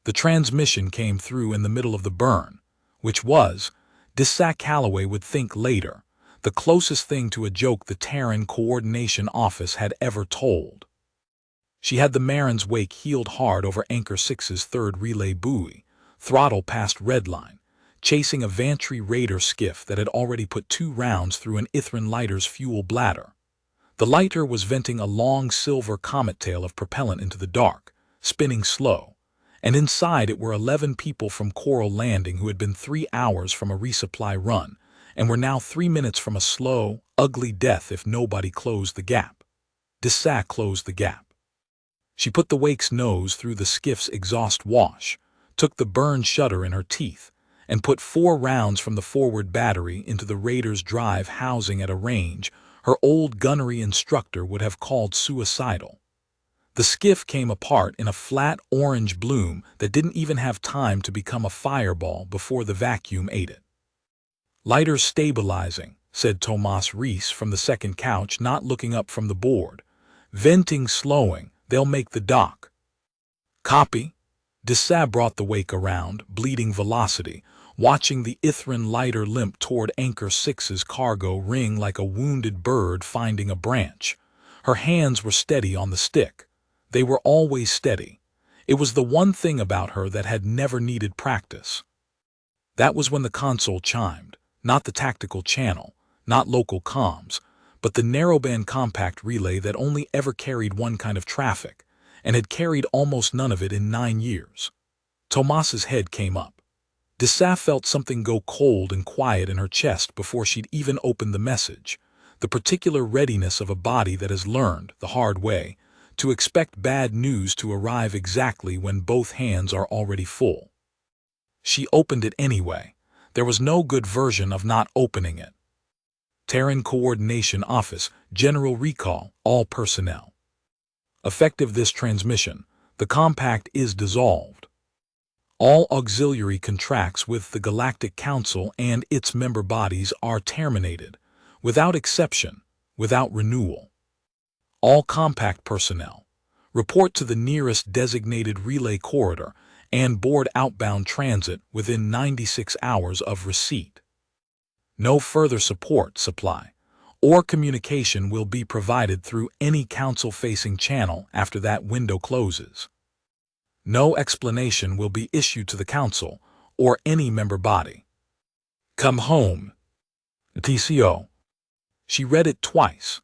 The transmission came through in the middle of the burn, which was, Dessa Calloway would think later, the closest thing to a joke the Ithren Coordination Office had ever told. She had the Marin's wake heeled hard over Anchor 6's third relay buoy, throttle past redline, chasing a Vantry Raider skiff that had already put 2 rounds through an Ithren lighter's fuel bladder. The lighter was venting a long silver comet tail of propellant into the dark, spinning slow, and inside it were 11 people from Coral Landing who had been 3 hours from a resupply run, and were now 3 minutes from a slow, ugly death if nobody closed the gap. Dessa closed the gap. She put the wake's nose through the skiff's exhaust wash, took the burn shutter in her teeth, and put 4 rounds from the forward battery into the Raider's drive housing at a range her old gunnery instructor would have called suicidal. The skiff came apart in a flat orange bloom that didn't even have time to become a fireball before the vacuum ate it. "Lighter's stabilizing," said Tomas Reese from the second couch, not looking up from the board. "Venting slowing. They'll make the dock." "Copy." Dessa brought the wake around, bleeding velocity, watching the Ithren lighter limp toward Anchor 6's cargo ring like a wounded bird finding a branch. Her hands were steady on the stick. They were always steady. It was the one thing about her that had never needed practice. That was when the console chimed, not the tactical channel, not local comms, but the narrowband compact relay that only ever carried one kind of traffic, and had carried almost none of it in 9 years. Tomas's head came up. Dessa felt something go cold and quiet in her chest before she'd even opened the message, the particular readiness of a body that has learned, the hard way, to expect bad news to arrive exactly when both hands are already full. She opened it anyway. There was no good version of not opening it. Ithren Coordination Office, General Recall, all personnel. Effective this transmission, the compact is dissolved. All auxiliary contracts with the Galactic Council and its member bodies are terminated, without exception, without renewal. All compact personnel, report to the nearest designated relay corridor and board outbound transit within 96 hours of receipt. No further support, supply, or communication will be provided through any council-facing channel after that window closes. No explanation will be issued to the council or any member body. Come home. TCO. She read it twice.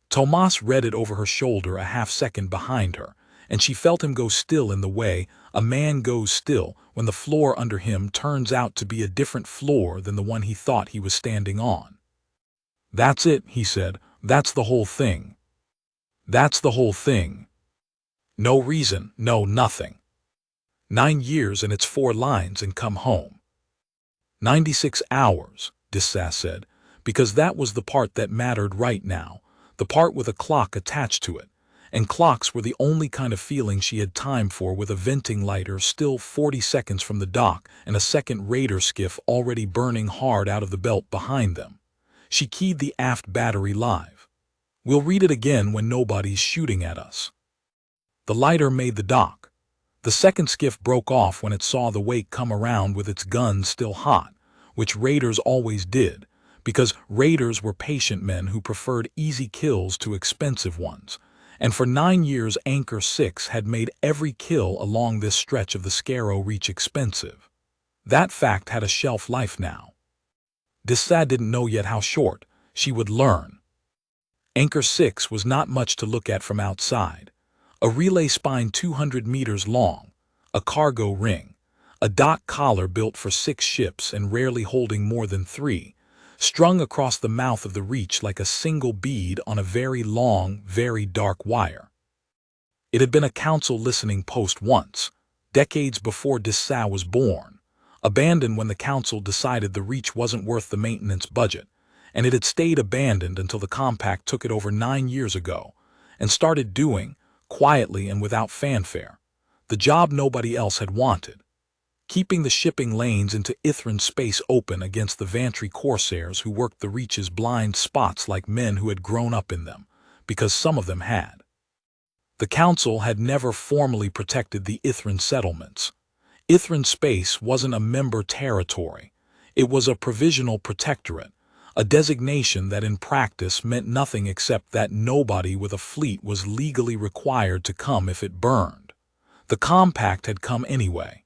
Tomas read it over her shoulder a half-second behind her, and she felt him go still in the way a man goes still when the floor under him turns out to be a different floor than the one he thought he was standing on. "That's it," he said. "That's the whole thing. That's the whole thing. No reason, no nothing. 9 years and it's 4 lines and come home." 96 hours, Dessa said, because that was the part that mattered right now, the part with a clock attached to it, and clocks were the only kind of feeling she had time for with a venting lighter still 40 seconds from the dock and a second Raider skiff already burning hard out of the belt behind them. She keyed the aft battery live. "We'll read it again when nobody's shooting at us." The lighter made the dock. The second skiff broke off when it saw the wake come around with its guns still hot, which Raiders always did, because Raiders were patient men who preferred easy kills to expensive ones, and for 9 years Anchor 6 had made every kill along this stretch of the Skerrow Reach expensive. That fact had a shelf life now. Dessa didn't know yet how short. She would learn. Anchor 6 was not much to look at from outside. A relay spine 200 meters long, a cargo ring, a dock collar built for 6 ships and rarely holding more than 3, strung across the mouth of the Reach like a single bead on a very long, very dark wire. It had been a council listening post once, decades before Dessa was born, abandoned when the council decided the Reach wasn't worth the maintenance budget, and it had stayed abandoned until the compact took it over 9 years ago and started doing, quietly and without fanfare, the job nobody else had wanted, keeping the shipping lanes into Ithren space open against the Vantry corsairs who worked the Reach's blind spots like men who had grown up in them, because some of them had. The council had never formally protected the Ithren settlements. Ithren space wasn't a member territory. It was a provisional protectorate, a designation that in practice meant nothing except that nobody with a fleet was legally required to come if it burned. The compact had come anyway.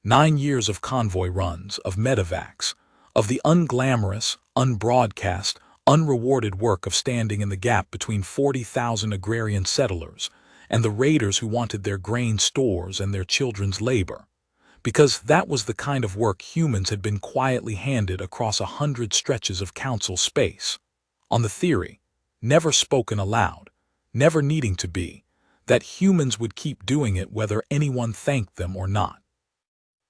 9 years of convoy runs, of medevacs, of the unglamorous, unbroadcast, unrewarded work of standing in the gap between 40,000 agrarian settlers and the raiders who wanted their grain stores and their children's labor, because that was the kind of work humans had been quietly handed across 100 stretches of council space, on the theory, never spoken aloud, never needing to be, that humans would keep doing it whether anyone thanked them or not.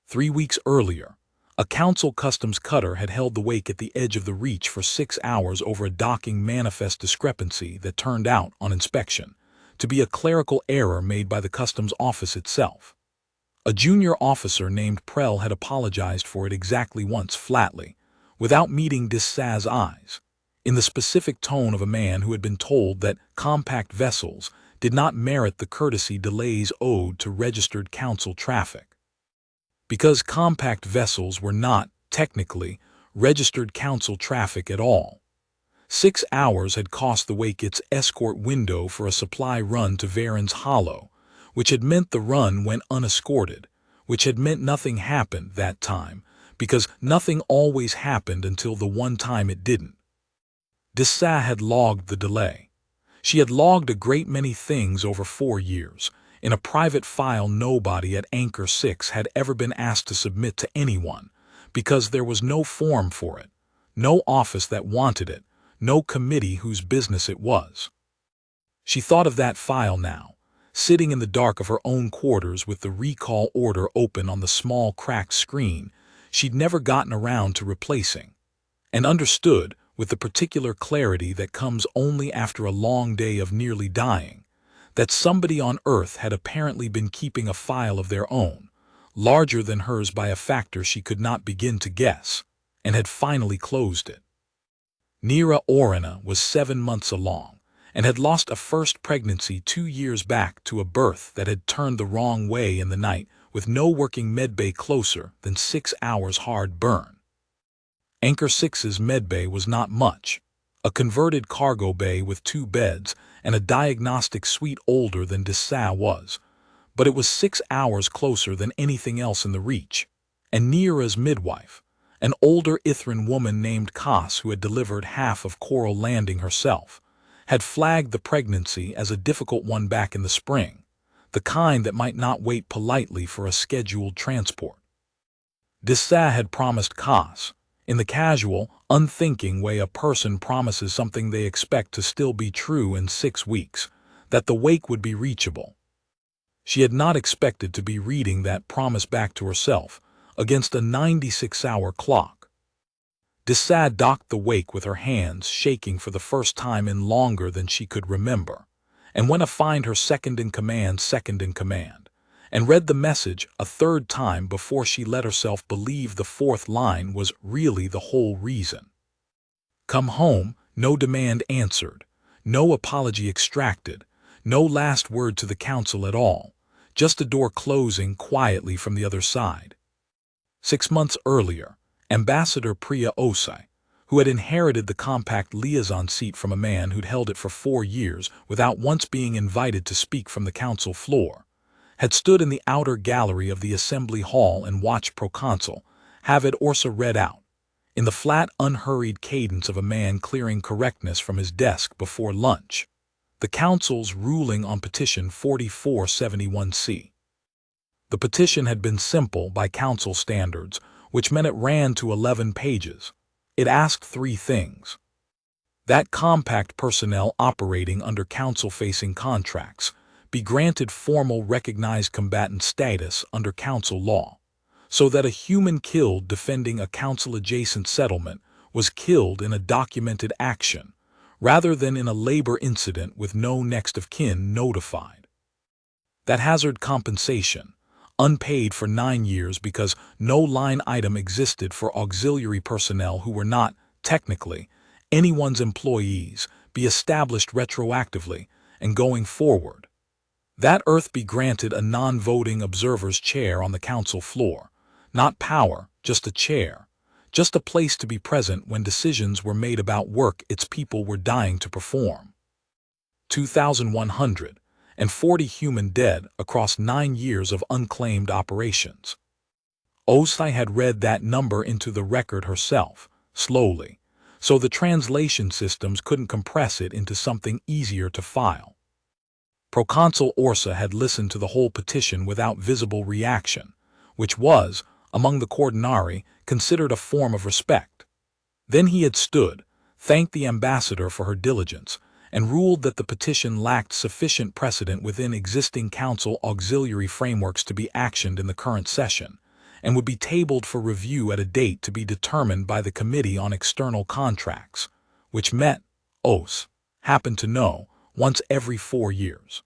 3 weeks earlier, a council customs cutter had held the wake at the edge of the Reach for 6 hours over a docking manifest discrepancy that turned out, on inspection, to be a clerical error made by the customs office itself. A junior officer named Prell had apologized for it exactly once flatly, without meeting Dessa's eyes, in the specific tone of a man who had been told that compact vessels did not merit the courtesy delays owed to registered council traffic. Because compact vessels were not, technically, registered council traffic at all. 6 hours had cost the wake its escort window for a supply run to Varen's Hollow, which had meant the run went unescorted, which had meant nothing happened that time, because nothing always happened until the one time it didn't. Dessa had logged the delay. She had logged a great many things over 4 years, in a private file nobody at Anchor 6 had ever been asked to submit to anyone, because there was no form for it, no office that wanted it, no committee whose business it was. She thought of that file now, sitting in the dark of her own quarters with the recall order open on the small cracked screen she'd never gotten around to replacing, and understood, with the particular clarity that comes only after a long day of nearly dying, that somebody on Earth had apparently been keeping a file of their own, larger than hers by a factor she could not begin to guess, and had finally closed it. Nera Orina was 7 months along, and had lost a first pregnancy 2 years back to a birth that had turned the wrong way in the night with no working medbay closer than 6 hours hard burn. Anchor 6's medbay was not much, a converted cargo bay with 2 beds and a diagnostic suite older than Dessa was, but it was 6 hours closer than anything else in the Reach, and Nera's midwife, an older Ithren woman named Cass who had delivered half of Coral Landing herself, had flagged the pregnancy as a difficult one back in the spring, the kind that might not wait politely for a scheduled transport. Dessa had promised Cass, in the casual, unthinking way a person promises something they expect to still be true in 6 weeks, that the wake would be reachable. She had not expected to be reading that promise back to herself against a 96-hour clock. Dessa docked the wake with her hands shaking for the first time in longer than she could remember, and went to find her second-in-command, and read the message a 3rd time before she let herself believe the 4th line was really the whole reason. Come home, no demand answered, no apology extracted, no last word to the council at all, just a door closing quietly from the other side. 6 months earlier, Ambassador Priya Osai, who had inherited the compact liaison seat from a man who'd held it for 4 years without once being invited to speak from the council floor, had stood in the outer gallery of the assembly hall and watched Proconsul have it Orsa read out, in the flat, unhurried cadence of a man clearing correctness from his desk before lunch, the council's ruling on petition 4471C. The petition had been simple by council standards, which meant it ran to 11 pages. It asked 3 things. That compact personnel operating under council-facing contracts be granted formal recognized combatant status under council law, so that a human killed defending a council-adjacent settlement was killed in a documented action, rather than in a labor incident with no next of kin notified. That hazard compensation, unpaid for 9 years because no line item existed for auxiliary personnel who were not, technically, anyone's employees, be established retroactively and going forward. That Earth be granted a non-voting observer's chair on the council floor. Not power, just a chair. Just a place to be present when decisions were made about work its people were dying to perform. 2,140 human dead across 9 years of unclaimed operations. Osai had read that number into the record herself, slowly, so the translation systems couldn't compress it into something easier to file. Proconsul Orsa had listened to the whole petition without visible reaction, which was, among the Cordonari, considered a form of respect. Then he had stood, thanked the ambassador for her diligence, and ruled that the petition lacked sufficient precedent within existing council auxiliary frameworks to be actioned in the current session, and would be tabled for review at a date to be determined by the Committee on External Contracts, which met, Os happened to know, once every 4 years.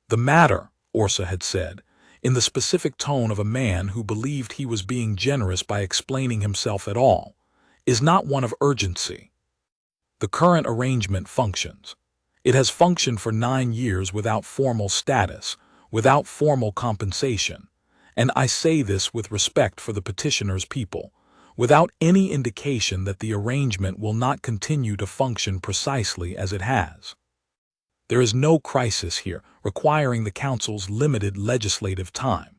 The matter, Orsa had said, in the specific tone of a man who believed he was being generous by explaining himself at all, is not one of urgency. The current arrangement functions. It has functioned for 9 years without formal status, without formal compensation, and I say this with respect for the petitioner's people, without any indication that the arrangement will not continue to function precisely as it has. There is no crisis here requiring the Council's limited legislative time.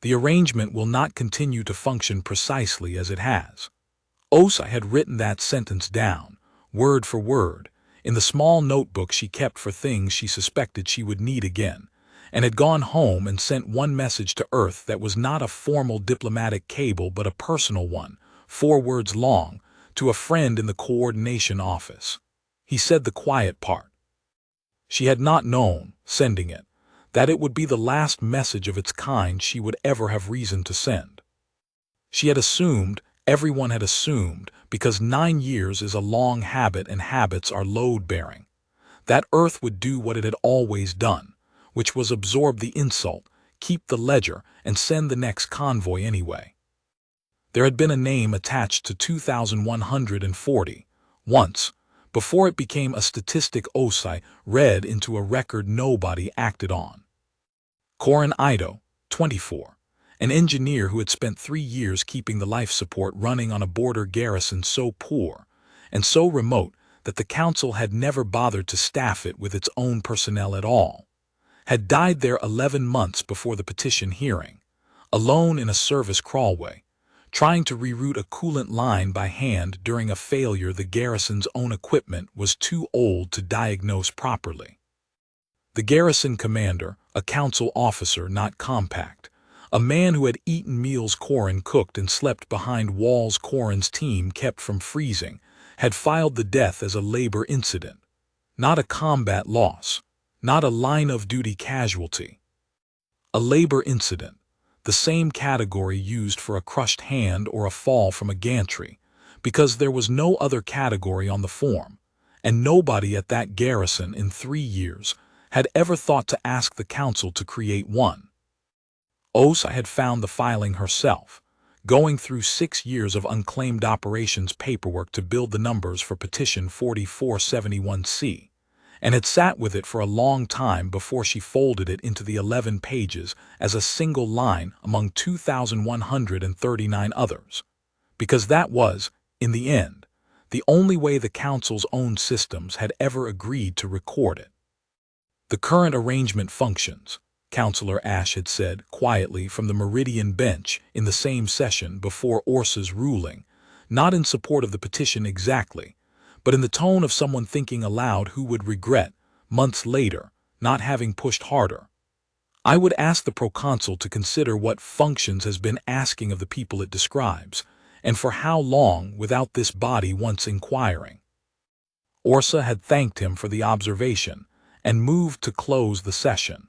The arrangement will not continue to function precisely as it has. Osai had written that sentence down, word for word, in the small notebook she kept for things she suspected she would need again, and had gone home and sent one message to Earth that was not a formal diplomatic cable but a personal one, 4 words long, to a friend in the coordination office. He said the quiet part. She had not known, sending it, that it would be the last message of its kind she would ever have reason to send. She had assumed, everyone had assumed, because 9 years is a long habit and habits are load-bearing, that Earth would do what it had always done, which was absorb the insult, keep the ledger, and send the next convoy anyway. There had been a name attached to 2,140, once, before it became a statistic Osai read into a record nobody acted on. Korin Ido, 24, an engineer who had spent 3 years keeping the life support running on a border garrison so poor and so remote that the council had never bothered to staff it with its own personnel at all, had died there 11 months before the petition hearing, alone in a service crawlway, trying to reroute a coolant line by hand during a failure the garrison's own equipment was too old to diagnose properly. The garrison commander, a council officer not compact, a man who had eaten meals Korin cooked and slept behind walls Korin's team kept from freezing, had filed the death as a labor incident, not a combat loss, not a line-of-duty casualty. A labor incident, the same category used for a crushed hand or a fall from a gantry, because there was no other category on the form, and nobody at that garrison in 3 years had ever thought to ask the council to create one. Osai had found the filing herself, going through 6 years of unclaimed operations paperwork to build the numbers for Petition 4471C, and had sat with it for a long time before she folded it into the 11 pages as a single line among 2,139 others, because that was, in the end, the only way the council's own systems had ever agreed to record it. The current arrangement functions, Councillor Ash had said quietly from the Meridian bench in the same session before Orsa's ruling, not in support of the petition exactly, but in the tone of someone thinking aloud who would regret, months later, not having pushed harder. I would ask the proconsul to consider what functions has been asking of the people it describes, and for how long without this body once inquiring. Orsa had thanked him for the observation, and moved to close the session.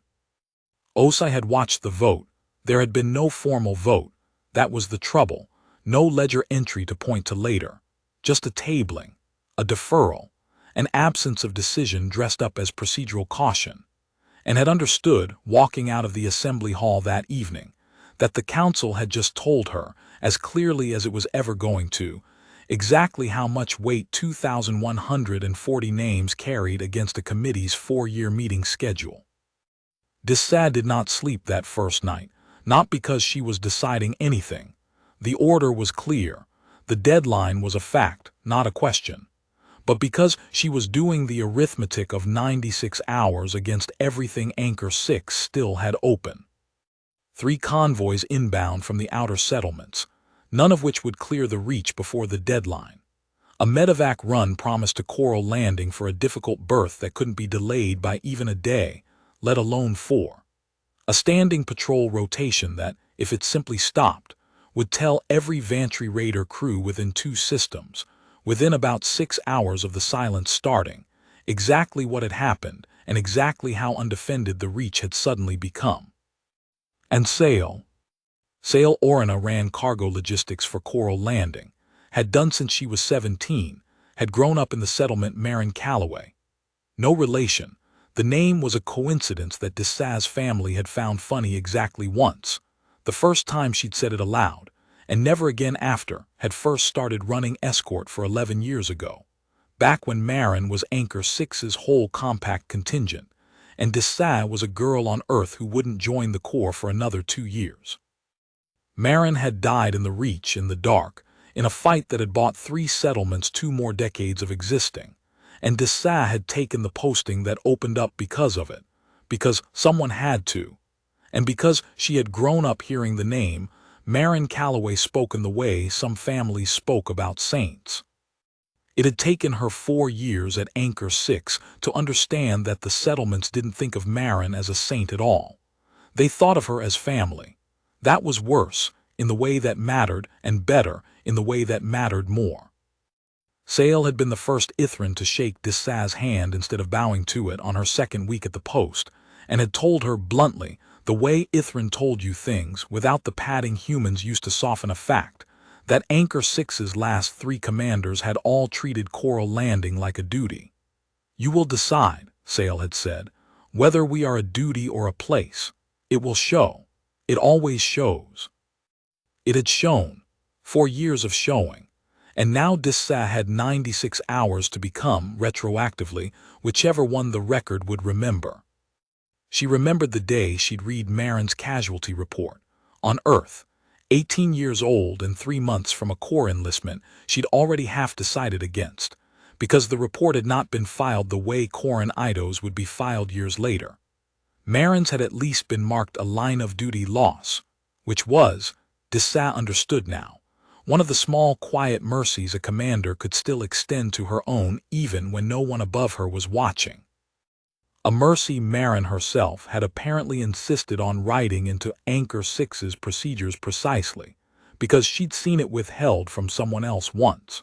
Osai had watched the vote. There had been no formal vote. That was the trouble. No ledger entry to point to later. Just a tabling, a deferral, an absence of decision dressed up as procedural caution, and had understood, walking out of the assembly hall that evening, that the council had just told her, as clearly as it was ever going to, exactly how much weight 2,140 names carried against a committee's 4-year meeting schedule. Dessa did not sleep that first night, not because she was deciding anything. The order was clear. The deadline was a fact, not a question. But because she was doing the arithmetic of 96 hours against everything Anchor 6 still had open. 3 convoys inbound from the outer settlements, none of which would clear the Reach before the deadline. A medevac run promised a Coral landing for a difficult berth that couldn't be delayed by even a day, let alone 4. A standing patrol rotation that, if it simply stopped, would tell every Vantry Raider crew within 2 systems, within about 6 hours of the silence starting, exactly what had happened and exactly how undefended the Reach had suddenly become. And Sail Orana ran cargo logistics for Coral Landing, had done since she was 17, had grown up in the settlement Marin Calloway. No relation. The name was a coincidence that Dessa's family had found funny exactly once, the first time she'd said it aloud, and never again after, had first started running escort for 11 years ago, back when Marin was Anchor 6's whole compact contingent, and Dessa was a girl on Earth who wouldn't join the Corps for another 2 years. Marin had died in the Reach in the dark, in a fight that had bought 3 settlements 2 more decades of existing, and Dessa had taken the posting that opened up because of it, because someone had to, and because she had grown up hearing the name Marin Calloway spoken the way some families spoke about saints. It had taken her 4 years at Anchor 6 to understand that the settlements didn't think of Marin as a saint at all. They thought of her as family. That was worse, in the way that mattered, and better, in the way that mattered more. Sail had been the first Ithren to shake Dessa's hand instead of bowing to it on her 2nd week at the post, and had told her bluntly, the way Ithren told you things, without the padding humans used to soften a fact, that Anchor 6's last 3 commanders had all treated Coral Landing like a duty. You will decide, Sail had said, whether we are a duty or a place. It will show. It always shows. It had shown. 4 years of showing. And now Dessa had 96 hours to become, retroactively, whichever one the record would remember. She remembered the day she'd read Marin's casualty report. On Earth, 18 years old and 3 months from a Corps enlistment, she'd already half decided against, because the report had not been filed the way Corin Idos would be filed years later. Marin's had at least been marked a line of duty loss, which was, Dessa understood now, one of the small quiet mercies a commander could still extend to her own even when no one above her was watching. A mercy Marin herself had apparently insisted on writing into Anchor 6's procedures precisely, because she'd seen it withheld from someone else once.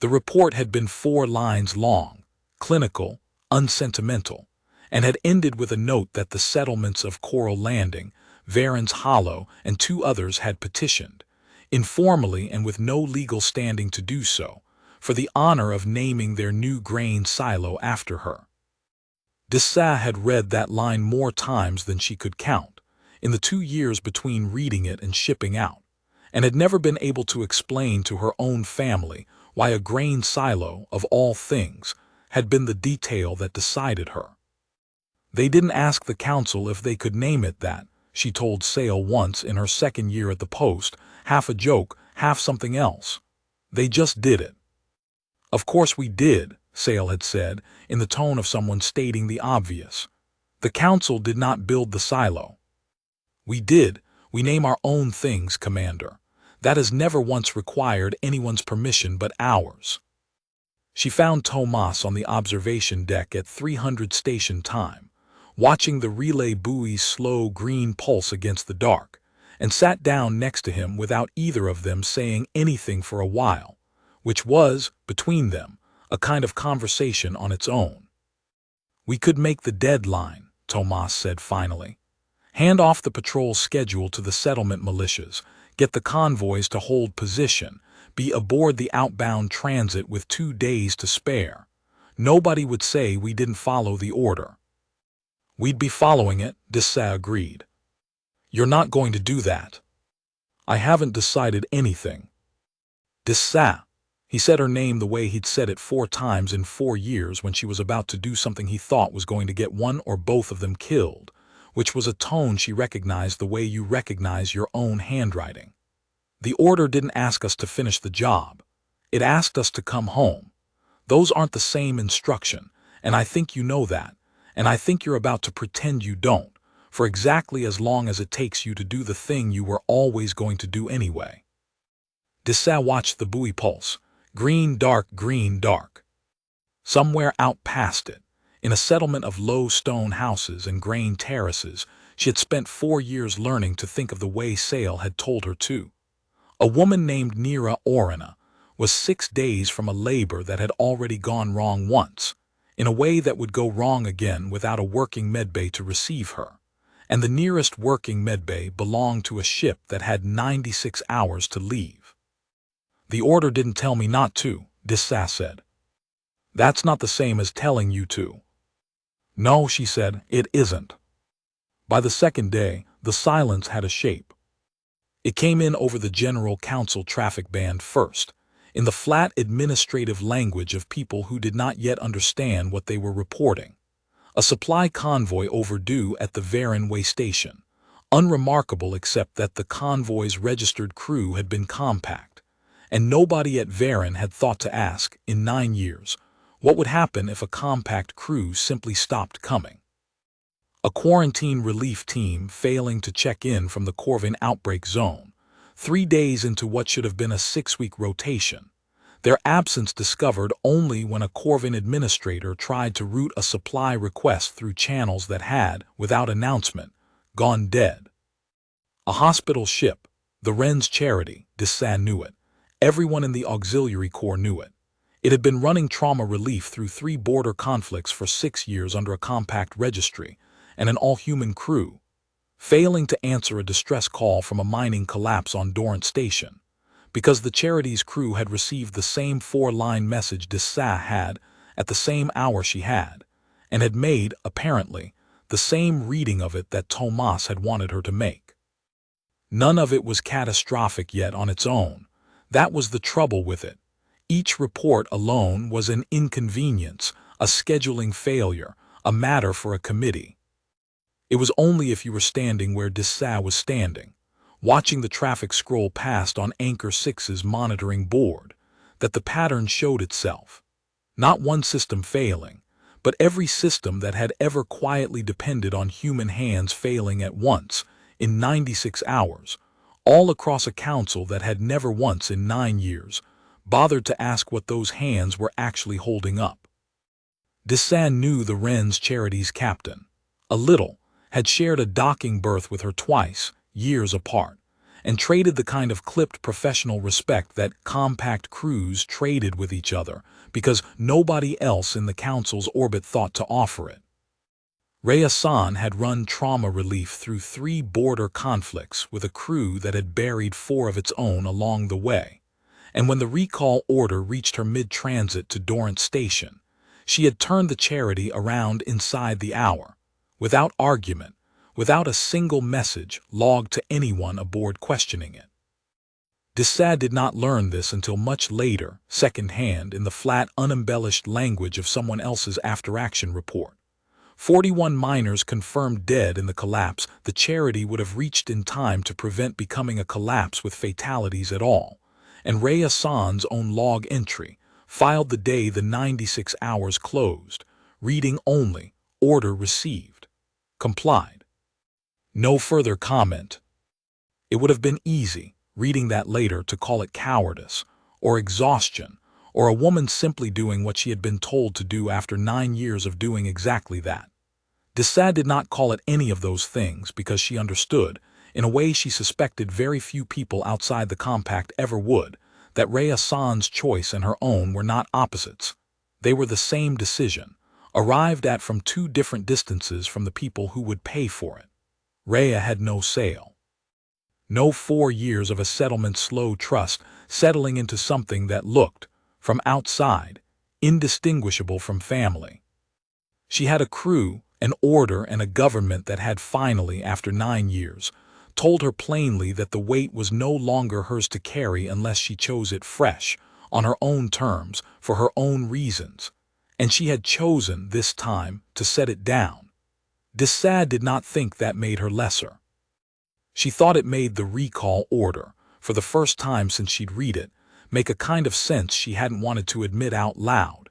The report had been 4 lines long, clinical, unsentimental, and had ended with a note that the settlements of Coral Landing, Varen's Hollow, and 2 others had petitioned, informally and with no legal standing to do so, for the honor of naming their new grain silo after her. Dessa had read that line more times than she could count, in the 2 years between reading it and shipping out, and had never been able to explain to her own family why a grain silo, of all things, had been the detail that decided her. They didn't ask the council if they could name it that, she told Sail once in her 2nd year at the post, half a joke, half something else. They just did it. Of course we did, Sail had said, in the tone of someone stating the obvious. The council did not build the silo. We did. We name our own things, Commander. That has never once required anyone's permission but ours. She found Tomas on the observation deck at 300 station time, watching the relay buoy's slow green pulse against the dark, and sat down next to him without either of them saying anything for a while, which was, between them, a kind of conversation on its own. We could make the deadline, Tomas said finally. Hand off the patrol schedule to the settlement militias, get the convoys to hold position, be aboard the outbound transit with 2 days to spare. Nobody would say we didn't follow the order. We'd be following it, Dessa agreed. You're not going to do that. I haven't decided anything. Dessa. He said her name the way he'd said it 4 times in 4 years when she was about to do something he thought was going to get one or both of them killed, which was a tone she recognized the way you recognize your own handwriting. The order didn't ask us to finish the job. It asked us to come home. Those aren't the same instruction, and I think you know that, and I think you're about to pretend you don't, for exactly as long as it takes you to do the thing you were always going to do anyway. Dessa watched the buoy pulse. Green, dark, green, dark. Somewhere out past it, in a settlement of low stone houses and grain terraces, she had spent 4 years learning to think of the way Sale had told her to. A woman named Nira Orina was 6 days from a labor that had already gone wrong once, in a way that would go wrong again without a working medbay to receive her, and the nearest working medbay belonged to a ship that had 96 hours to leave. The order didn't tell me not to, Dessa said. That's not the same as telling you to. No, she said, it isn't. By the second day, the silence had a shape. It came in over the General Council traffic band first, in the flat administrative language of people who did not yet understand what they were reporting. A supply convoy overdue at the Varin way station, unremarkable except that the convoy's registered crew had been compact, and nobody at Varin had thought to ask, in 9 years, what would happen if a compact crew simply stopped coming. A quarantine relief team failing to check in from the Corvin outbreak zone, 3 days into what should have been a 6-week rotation, their absence discovered only when a Corvin administrator tried to route a supply request through channels that had, without announcement, gone dead. A hospital ship, the Wren's Charity, Dessa knew it. Everyone in the Auxiliary Corps knew it. It had been running trauma relief through 3 border conflicts for 6 years under a compact registry and an all-human crew, failing to answer a distress call from a mining collapse on Dorrance Station, because the Charity's crew had received the same 4-line message Dessa had at the same hour she had, and had made, apparently, the same reading of it that Tomas had wanted her to make. None of it was catastrophic yet on its own. That was the trouble with it. Each report alone was an inconvenience, a scheduling failure, a matter for a committee. It was only if you were standing where Dessa was standing, watching the traffic scroll past on Anchor 6's monitoring board, that the pattern showed itself. Not one system failing, but every system that had ever quietly depended on human hands failing at once, in 96 hours, all across a council that had never once in 9 years bothered to ask what those hands were actually holding up. Dessa knew the Wren's Charity's captain. A little, had shared a docking berth with her twice, years apart, and traded the kind of clipped professional respect that compact crews traded with each other because nobody else in the council's orbit thought to offer it. Rhea-san had run trauma relief through 3 border conflicts with a crew that had buried 4 of its own along the way, and when the recall order reached her mid-transit to Dorrance Station, she had turned the Charity around inside the hour, without argument, without a single message logged to anyone aboard questioning it. Dessa did not learn this until much later, second-hand, in the flat, unembellished language of someone else's after-action report. 41 miners confirmed dead in the collapse. The Charity would have reached in time to prevent becoming a collapse with fatalities at all, and Rhea-san's own log entry, filed the day the 96 hours closed, reading only, order received. Complied. No further comment. It would have been easy, reading that later, to call it cowardice, or exhaustion, or a woman simply doing what she had been told to do after 9 years of doing exactly that. Dessa did not call it any of those things because she understood, in a way she suspected very few people outside the compact ever would, that Rhea-san's choice and her own were not opposites. They were the same decision, arrived at from 2 different distances from the people who would pay for it. Rhea had no sale. No 4 years of a settlement's slow trust settling into something that looked, from outside, indistinguishable from family. She had a crew, an order, and a government that had finally, after 9 years, told her plainly that the weight was no longer hers to carry unless she chose it fresh, on her own terms, for her own reasons, and she had chosen, this time, to set it down. Dessa did not think that made her lesser. She thought it made the recall order, for the first time since she'd read it, make a kind of sense she hadn't wanted to admit out loud.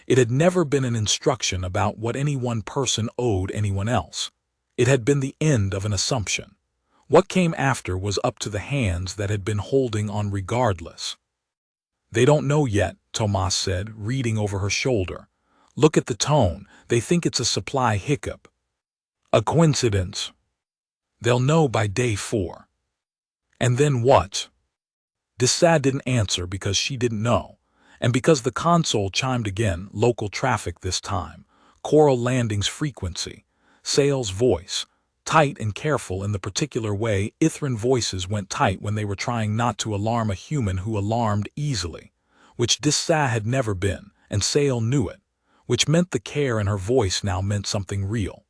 It had never been an instruction about what any one person owed anyone else. It had been the end of an assumption. What came after was up to the hands that had been holding on regardless. They don't know yet, Tomas said, reading over her shoulder. Look at the tone. They think it's a supply hiccup. A coincidence. They'll know by day 4. And then what? Dessa didn't answer because she didn't know, and because the console chimed again, local traffic this time, Coral Landing's frequency, Sale's voice, tight and careful in the particular way Ithren voices went tight when they were trying not to alarm a human who alarmed easily, which Dessa had never been, and Sale knew it, which meant the care in her voice now meant something real.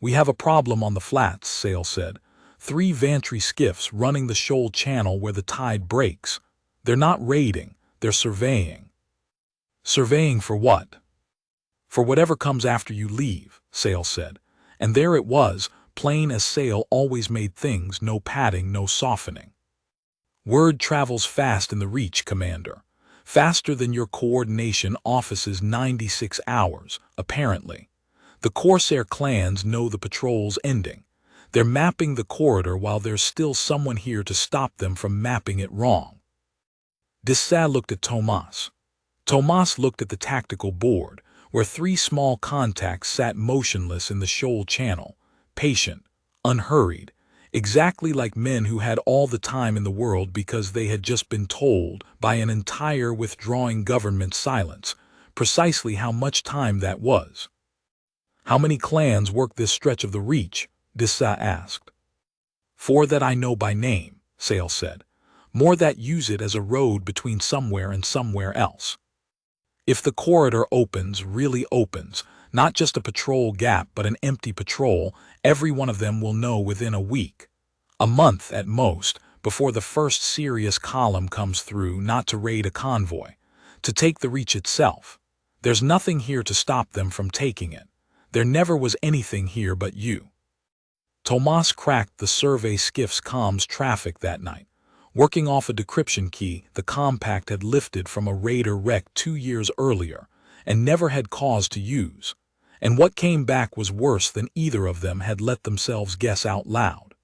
We have a problem on the flats, Sale said. 3 Vantry skiffs running the shoal channel where the tide breaks. They're not raiding, they're surveying. Surveying for what? For whatever comes after you leave, Sale said. And there it was, plain as Sale always made things, no padding, no softening. Word travels fast in the Reach, Commander. Faster than your coordination office's 96 hours, apparently. The Corsair clans know the patrol's ending. They're mapping the corridor while there's still someone here to stop them from mapping it wrong. Dessa looked at Tomas. Tomas looked at the tactical board, where 3 small contacts sat motionless in the shoal channel, patient, unhurried, exactly like men who had all the time in the world because they had just been told by an entire withdrawing government silence precisely how much time that was. How many clans work this stretch of the Reach? Dessa asked. 4 that I know by name, Sale said. More that use it as a road between somewhere and somewhere else. If the corridor opens, really opens, not just a patrol gap but an empty patrol, every one of them will know within a week, a month at most, before the first serious column comes through, not to raid a convoy, to take the Reach itself. There's nothing here to stop them from taking it. There never was anything here but you. Tomas cracked the survey skiff's comms traffic that night. Working off a decryption key the compact had lifted from a raider wreck 2 years earlier and never had cause to use. And what came back was worse than either of them had let themselves guess out loud.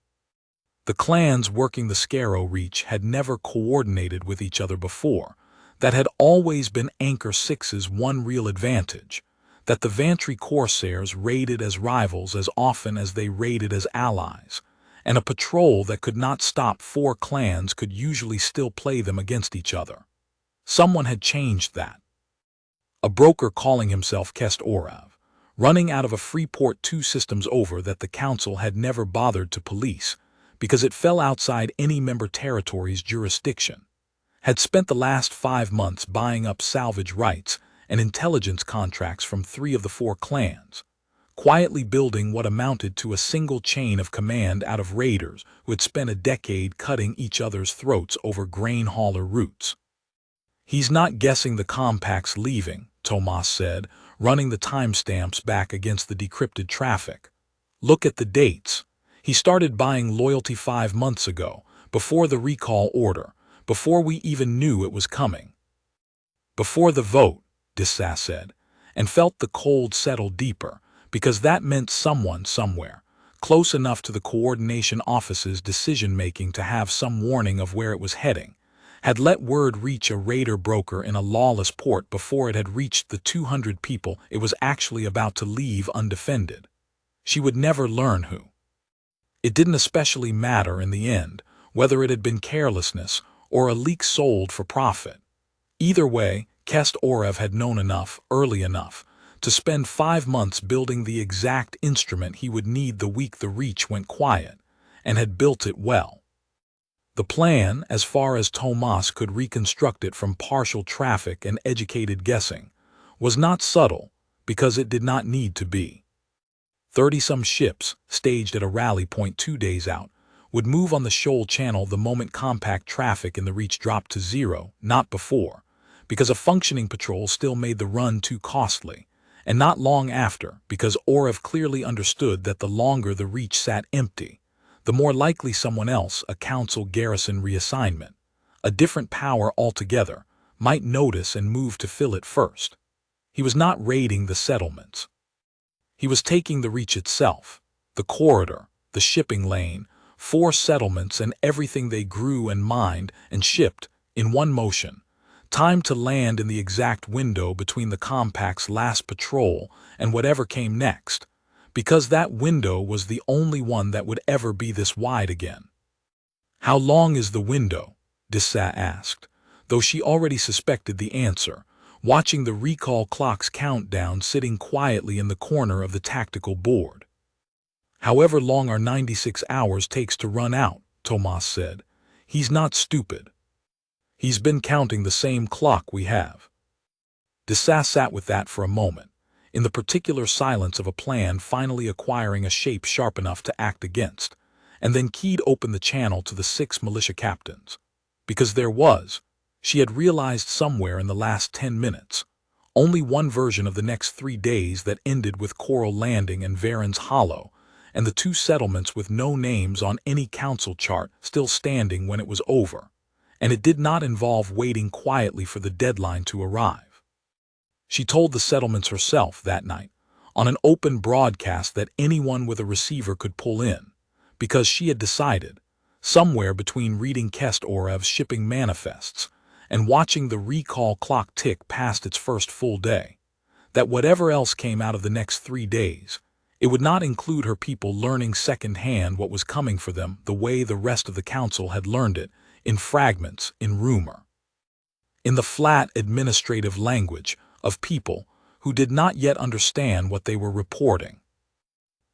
The clans working the Skerrow Reach had never coordinated with each other before. That had always been Anchor 6's one real advantage. That the Vantry Corsairs raided as rivals as often as they raided as allies, and a patrol that could not stop 4 clans could usually still play them against each other. Someone had changed that. A broker calling himself Kest Orav, running out of a Freeport 2 systems over that the Council had never bothered to police, because it fell outside any member territory's jurisdiction, had spent the last 5 months buying up salvage rights and intelligence contracts from 3 of the 4 clans, quietly building what amounted to a single chain of command out of raiders who had spent a decade cutting each other's throats over grain hauler routes. He's not guessing the compact's leaving, Tomas said, running the timestamps back against the decrypted traffic. Look at the dates. He started buying loyalty 5 months ago, before the recall order, before we even knew it was coming. Before the vote, Dessa said, and felt the cold settle deeper, because that meant someone somewhere, close enough to the coordination office's decision-making to have some warning of where it was heading, had let word reach a raider broker in a lawless port before it had reached the 200 people it was actually about to leave undefended. She would never learn who. It didn't especially matter in the end whether it had been carelessness or a leak sold for profit. Either way, Kest Orav had known enough, early enough, to spend 5 months building the exact instrument he would need the week the Reach went quiet, and had built it well. The plan, as far as Tomas could reconstruct it from partial traffic and educated guessing, was not subtle, because it did not need to be. 30-some ships, staged at a rally point 2 days out, would move on the shoal channel the moment compact traffic in the Reach dropped to 0, not before, because a functioning patrol still made the run too costly, and not long after, because Orev clearly understood that the longer the Reach sat empty, the more likely someone else, a council garrison reassignment, a different power altogether, might notice and move to fill it first. He was not raiding the settlements. He was taking the Reach itself, the corridor, the shipping lane, 4 settlements and everything they grew and mined and shipped in one motion. Time to land in the exact window between the compact's last patrol and whatever came next, because that window was the only one that would ever be this wide again. "How long is the window?" Dessa asked, though she already suspected the answer, watching the recall clock's countdown sitting quietly in the corner of the tactical board. "However long our 96 hours takes to run out," Tomas said. "He's not stupid. He's been counting the same clock we have." Dessa sat with that for a moment, in the particular silence of a plan finally acquiring a shape sharp enough to act against, and then keyed open the channel to the 6 militia captains. Because there was, she had realized somewhere in the last 10 minutes, only one version of the next 3 days that ended with Coral Landing and Varen's Hollow, and the 2 settlements with no names on any council chart still standing when it was over. And it did not involve waiting quietly for the deadline to arrive. She told the settlements herself that night, on an open broadcast that anyone with a receiver could pull in, because she had decided, somewhere between reading Kest Orev's shipping manifests and watching the recall clock tick past its first full day, that whatever else came out of the next 3 days, it would not include her people learning secondhand what was coming for them the way the rest of the council had learned it, in fragments, in rumor. In the flat administrative language of people who did not yet understand what they were reporting.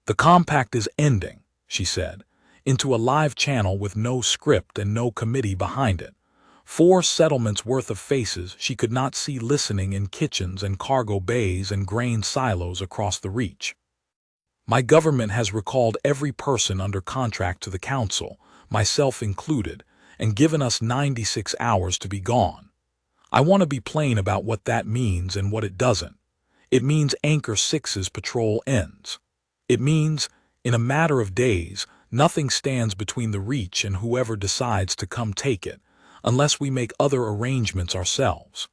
"The compact is ending," she said, into a live channel with no script and no committee behind it. 4 settlements worth of faces she could not see listening in kitchens and cargo bays and grain silos across the Reach. "My government has recalled every person under contract to the council, myself included, and given us 96 hours to be gone. I want to be plain about what that means and what it doesn't. It means Anchor 6's patrol ends. It means, in a matter of days, nothing stands between the Reach and whoever decides to come take it, unless we make other arrangements ourselves.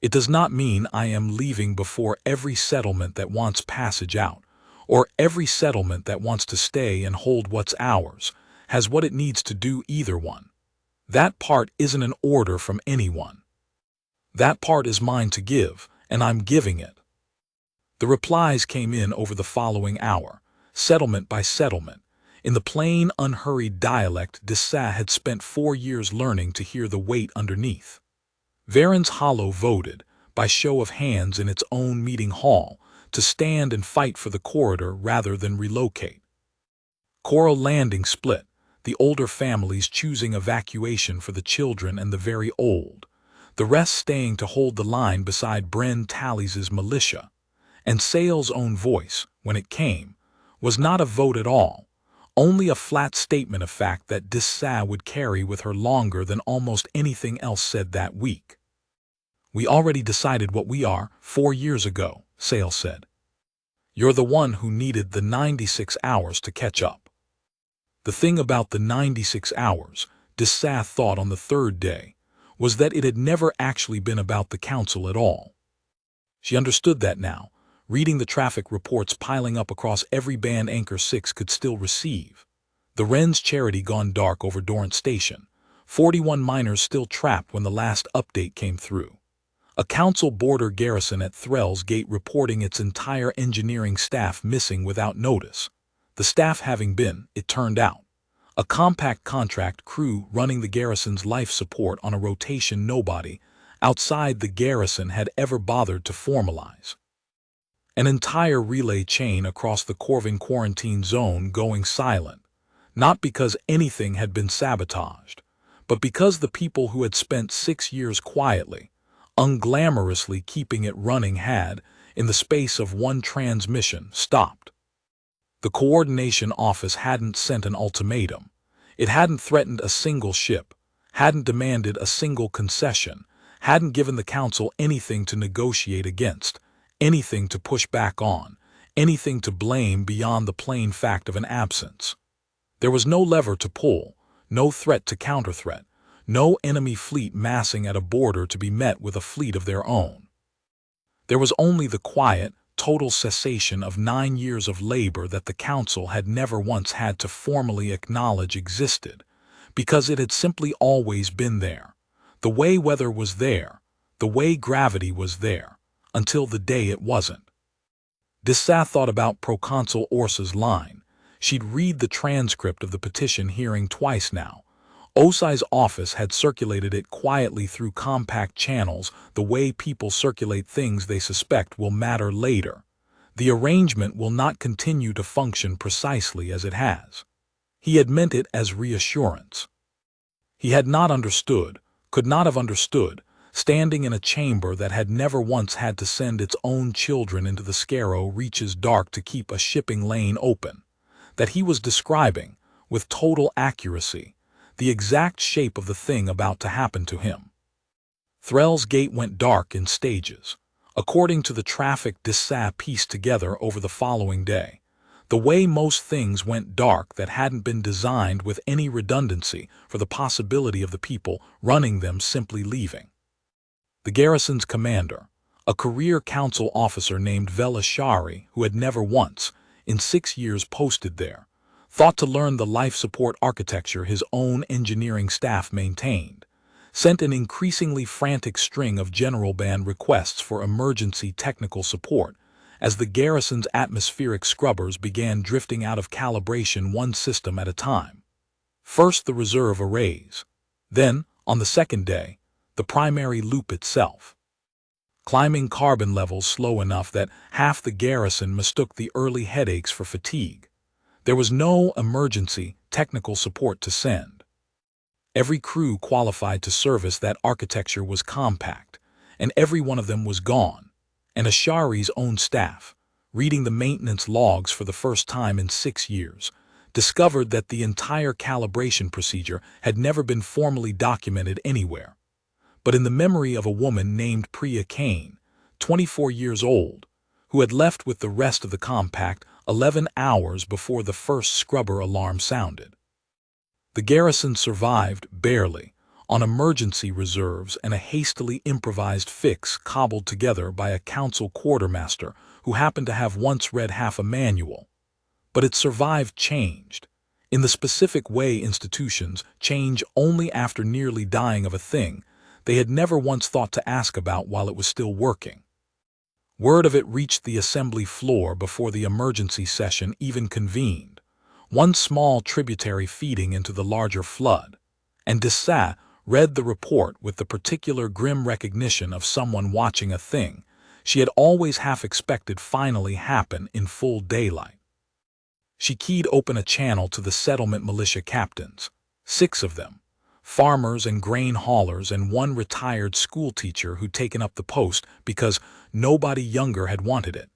It does not mean I am leaving before every settlement that wants passage out, or every settlement that wants to stay and hold what's ours, has what it needs to do either one. That part isn't an order from anyone. That part is mine to give, and I'm giving it." The replies came in over the following hour, settlement by settlement, in the plain, unhurried dialect Dessa had spent 4 years learning to hear the weight underneath. Varen's Hollow voted, by show of hands in its own meeting hall, to stand and fight for the corridor rather than relocate. Coral Landing split, the older families choosing evacuation for the children and the very old, the rest staying to hold the line beside Bren Tallies's militia. And Sale's own voice, when it came, was not a vote at all, only a flat statement of fact that Dessa would carry with her longer than almost anything else said that week. "We already decided what we are 4 years ago," Sale said. "You're the one who needed the 96 hours to catch up." The thing about the 96 hours, Dessa thought on the 3rd day, was that it had never actually been about the council at all. She understood that now, reading the traffic reports piling up across every band Anchor 6 could still receive. The Wren's charity gone dark over Dorrance Station, 41 miners still trapped when the last update came through. A council border garrison at Threll's Gate reporting its entire engineering staff missing without notice. The staff having been, it turned out, a compact contract crew running the garrison's life support on a rotation nobody outside the garrison had ever bothered to formalize. An entire relay chain across the Corvin quarantine zone going silent, not because anything had been sabotaged, but because the people who had spent 6 years quietly, unglamorously keeping it running had, in the space of one transmission, stopped. The coordination office hadn't sent an ultimatum. It hadn't threatened a single ship, hadn't demanded a single concession, hadn't given the council anything to negotiate against, anything to push back on, anything to blame beyond the plain fact of an absence. There was no lever to pull, no threat to counter-threat, no enemy fleet massing at a border to be met with a fleet of their own. There was only the quiet, total cessation of 9 years of labor that the Council had never once had to formally acknowledge existed, because it had simply always been there. The way weather was there, the way gravity was there, until the day it wasn't. Dessa thought about Proconsul Orsa's line. She'd read the transcript of the petition hearing twice now. Osai's office had circulated it quietly through compact channels, the way people circulate things they suspect will matter later. The arrangement will not continue to function precisely as it has. He had meant it as reassurance. He had not understood, could not have understood, standing in a chamber that had never once had to send its own children into the Skerrow Reach's dark to keep a shipping lane open, that he was describing, with total accuracy, the exact shape of the thing about to happen to him. Threll's Gate went dark in stages, according to the traffic Dessa pieced together over the following day, the way most things went dark that hadn't been designed with any redundancy for the possibility of the people running them simply leaving. The garrison's commander, a career council officer named Velashari, who had never once, in 6 years posted there, thought to learn the life support architecture his own engineering staff maintained, sent an increasingly frantic string of general band requests for emergency technical support as the garrison's atmospheric scrubbers began drifting out of calibration one system at a time. First the reserve arrays, then, on the second day, the primary loop itself. Climbing carbon levels slow enough that half the garrison mistook the early headaches for fatigue. There was no emergency technical support to send. Every crew qualified to service that architecture was compact, and every one of them was gone. And Ashari's own staff, reading the maintenance logs for the first time in 6 years, discovered that the entire calibration procedure had never been formally documented anywhere, but in the memory of a woman named Priya Kane, 24 years old, who had left with the rest of the compact 11 hours before the first scrubber alarm sounded. The garrison survived, barely, on emergency reserves and a hastily improvised fix cobbled together by a council quartermaster who happened to have once read half a manual. But it survived changed, in the specific way institutions change only after nearly dying of a thing they had never once thought to ask about while it was still working. Word of it reached the assembly floor before the emergency session even convened, one small tributary feeding into the larger flood, and Dessa read the report with the particular grim recognition of someone watching a thing she had always half expected finally happen in full daylight. She keyed open a channel to the settlement militia captains, 6 of them, farmers and grain haulers and one retired schoolteacher who'd taken up the post because nobody younger had wanted it.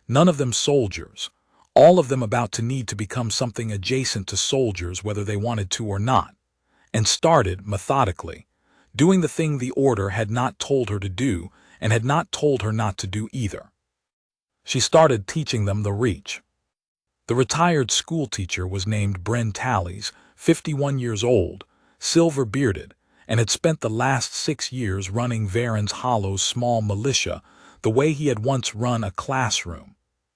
None of them soldiers, all of them about to need to become something adjacent to soldiers whether they wanted to or not, and started, methodically, doing the thing the order had not told her to do and had not told her not to do either. She started teaching them the reach. The retired schoolteacher was named Bren Tallies, 51 years old, silver-bearded, and had spent the last 6 years running Varen's Hollow's small militia the way he had once run a classroom,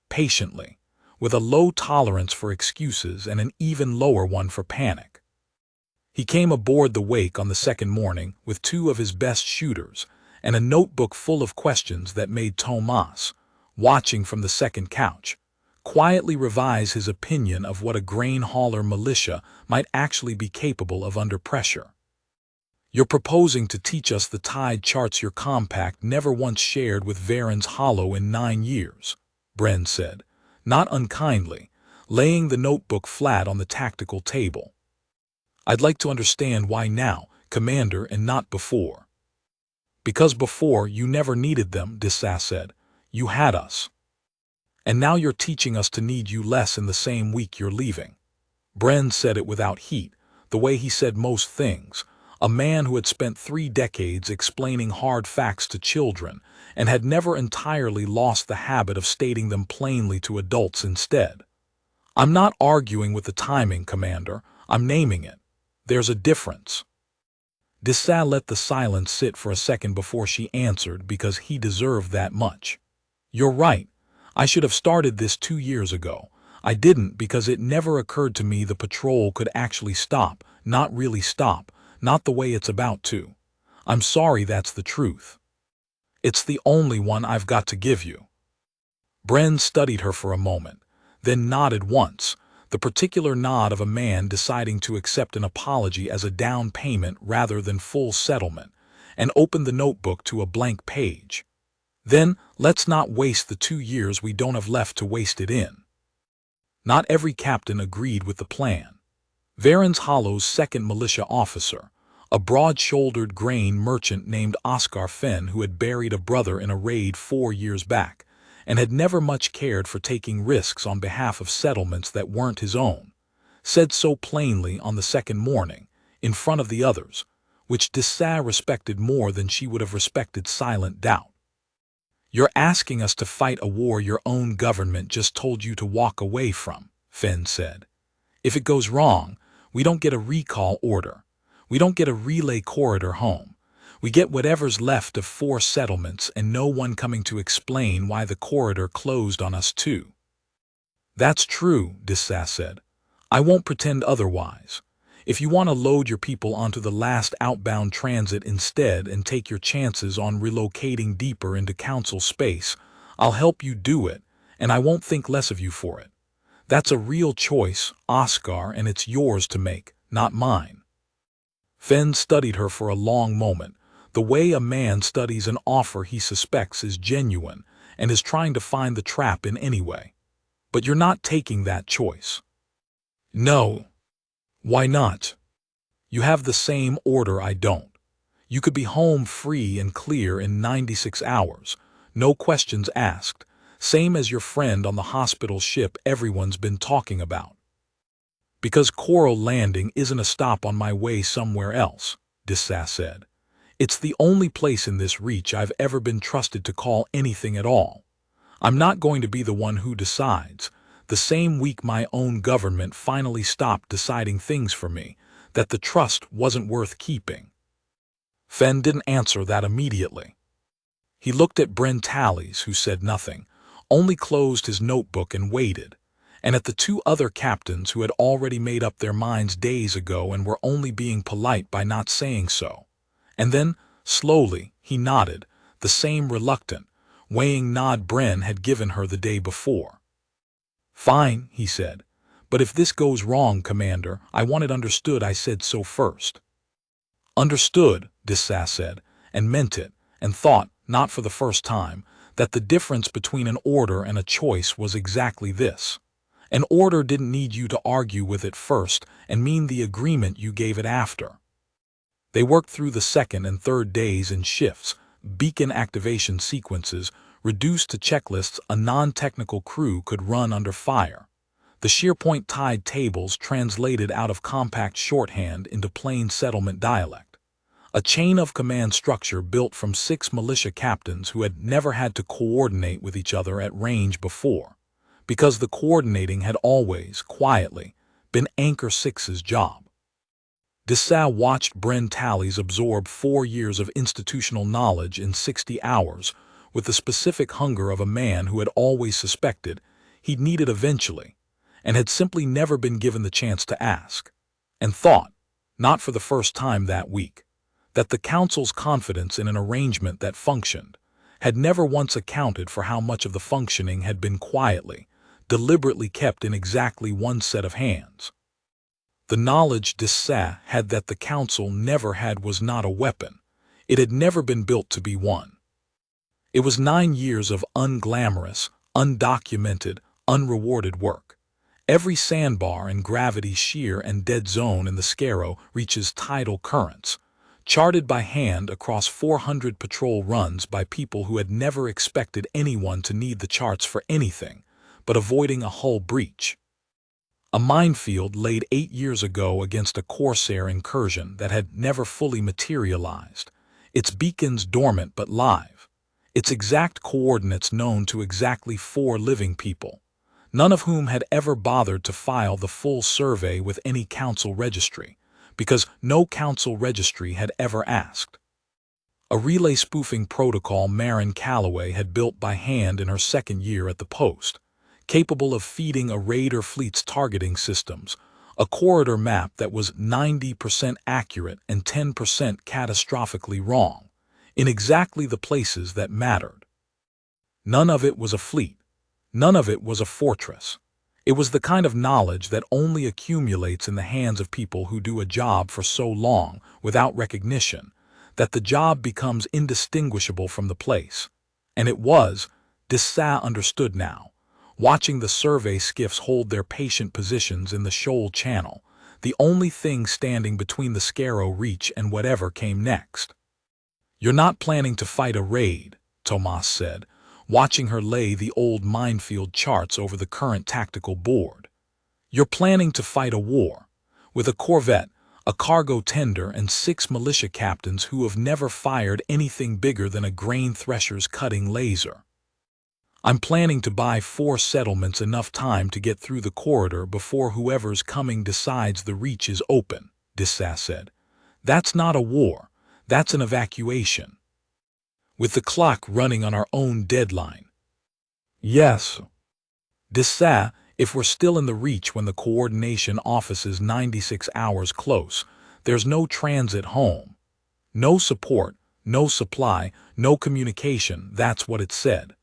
patiently, with a low tolerance for excuses and an even lower one for panic. He came aboard the wake on the second morning with 2 of his best shooters and a notebook full of questions that made Tomas, watching from the second couch, quietly revise his opinion of what a grain hauler militia might actually be capable of under pressure. "You're proposing to teach us the tide charts your compact never once shared with Varen's Hollow in 9 years, Bren said, not unkindly, laying the notebook flat on the tactical table. "I'd like to understand why now, Commander, and not before." "Because before you never needed them," Dessa said. "You had us. And now you're teaching us to need you less in the same week you're leaving." Bren said it without heat, the way he said most things, a man who had spent 3 decades explaining hard facts to children and had never entirely lost the habit of stating them plainly to adults instead. I'm not arguing with the timing, Commander. I'm naming it. There's a difference. Dessa let the silence sit for a second before she answered, because he deserved that much. You're right. I should have started this 2 years ago. I didn't, because it never occurred to me the patrol could actually stop, not really stop, not the way it's about to. I'm sorry, that's the truth. It's the only one I've got to give you. Bren studied her for a moment, then nodded once, the particular nod of a man deciding to accept an apology as a down payment rather than full settlement, and opened the notebook to a blank page. Then, let's not waste the 2 years we don't have left to waste it in. Not every captain agreed with the plan. Varen's Hollow's second militia officer, a broad-shouldered grain merchant named Oscar Fenn, who had buried a brother in a raid 4 years back, and had never much cared for taking risks on behalf of settlements that weren't his own, said so plainly on the second morning, in front of the others, which Dessa respected more than she would have respected silent doubt. You're asking us to fight a war your own government just told you to walk away from, Fenn said. If it goes wrong, we don't get a recall order. We don't get a relay corridor home. We get whatever's left of 4 settlements and no one coming to explain why the corridor closed on us too. That's true, Dessa said. I won't pretend otherwise. If you want to load your people onto the last outbound transit instead and take your chances on relocating deeper into Council space, I'll help you do it, and I won't think less of you for it. That's a real choice, Oscar, and it's yours to make, not mine. Fenn studied her for a long moment, the way a man studies an offer he suspects is genuine and is trying to find the trap in any way. But you're not taking that choice. No. Why not? You have the same order I don't. You could be home free and clear in 96 hours, no questions asked, same as your friend on the hospital ship everyone's been talking about. Because Coral Landing isn't a stop on my way somewhere else, Dessa said. It's the only place in this reach I've ever been trusted to call anything at all. I'm not going to be the one who decides, the same week my own government finally stopped deciding things for me, that the trust wasn't worth keeping. Fenn didn't answer that immediately. He looked at Bren Tallies, who said nothing, only closed his notebook and waited, and at the 2 other captains who had already made up their minds days ago and were only being polite by not saying so. And then, slowly, he nodded, the same reluctant, weighing nod Bren had given her the day before. Fine, he said, but if this goes wrong, Commander, I want it understood I said so first. Understood, Dessa said, and meant it, and thought, not for the first time, that the difference between an order and a choice was exactly this. An order didn't need you to argue with it first and mean the agreement you gave it after. They worked through the second and third days in shifts, beacon activation sequences, reduced to checklists a non-technical crew could run under fire. The SharePoint tied tables translated out of compact shorthand into plain settlement dialect. A chain of command structure built from 6 militia captains who had never had to coordinate with each other at range before, because the coordinating had always, quietly, been Anchor 6's job. Dessa watched Bren Tallies absorb 4 years of institutional knowledge in 60 hours with the specific hunger of a man who had always suspected he'd need it eventually, and had simply never been given the chance to ask, and thought, not for the first time that week, that the Council's confidence in an arrangement that functioned had never once accounted for how much of the functioning had been quietly, deliberately kept in exactly one set of hands. The knowledge Dessa had that the Council never had was not a weapon. It had never been built to be one. It was 9 years of unglamorous, undocumented, unrewarded work. Every sandbar and gravity shear and dead zone in the Skerrow Reach's tidal currents, charted by hand across 400 patrol runs by people who had never expected anyone to need the charts for anything but avoiding a hull breach. A minefield laid 8 years ago against a corsair incursion that had never fully materialized, its beacons dormant but live, its exact coordinates known to exactly 4 living people, none of whom had ever bothered to file the full survey with any council registry, because no council registry had ever asked. A relay spoofing protocol Marin Calloway had built by hand in her 2nd year at the post, capable of feeding a raider fleet's targeting systems, a corridor map that was 90% accurate and 10% catastrophically wrong, in exactly the places that mattered. None of it was a fleet. None of it was a fortress. It was the kind of knowledge that only accumulates in the hands of people who do a job for so long without recognition that the job becomes indistinguishable from the place. And it was, Dessa understood now, watching the survey skiffs hold their patient positions in the shoal channel, the only thing standing between the Skerrow Reach and whatever came next. "You're not planning to fight a raid," Tomas said, watching her lay the old minefield charts over the current tactical board. "You're planning to fight a war, with a corvette, a cargo tender, and 6 militia captains who have never fired anything bigger than a grain thresher's cutting laser. I'm planning to buy 4 settlements enough time to get through the corridor before whoever's coming decides the reach is open," Dessa said. "That's not a war, that's an evacuation. With the clock running on our own deadline." "Yes, Dessa, if we're still in the reach when the coordination office is 96 hours close, there's no transit home. No support, no supply, no communication, that's what it said.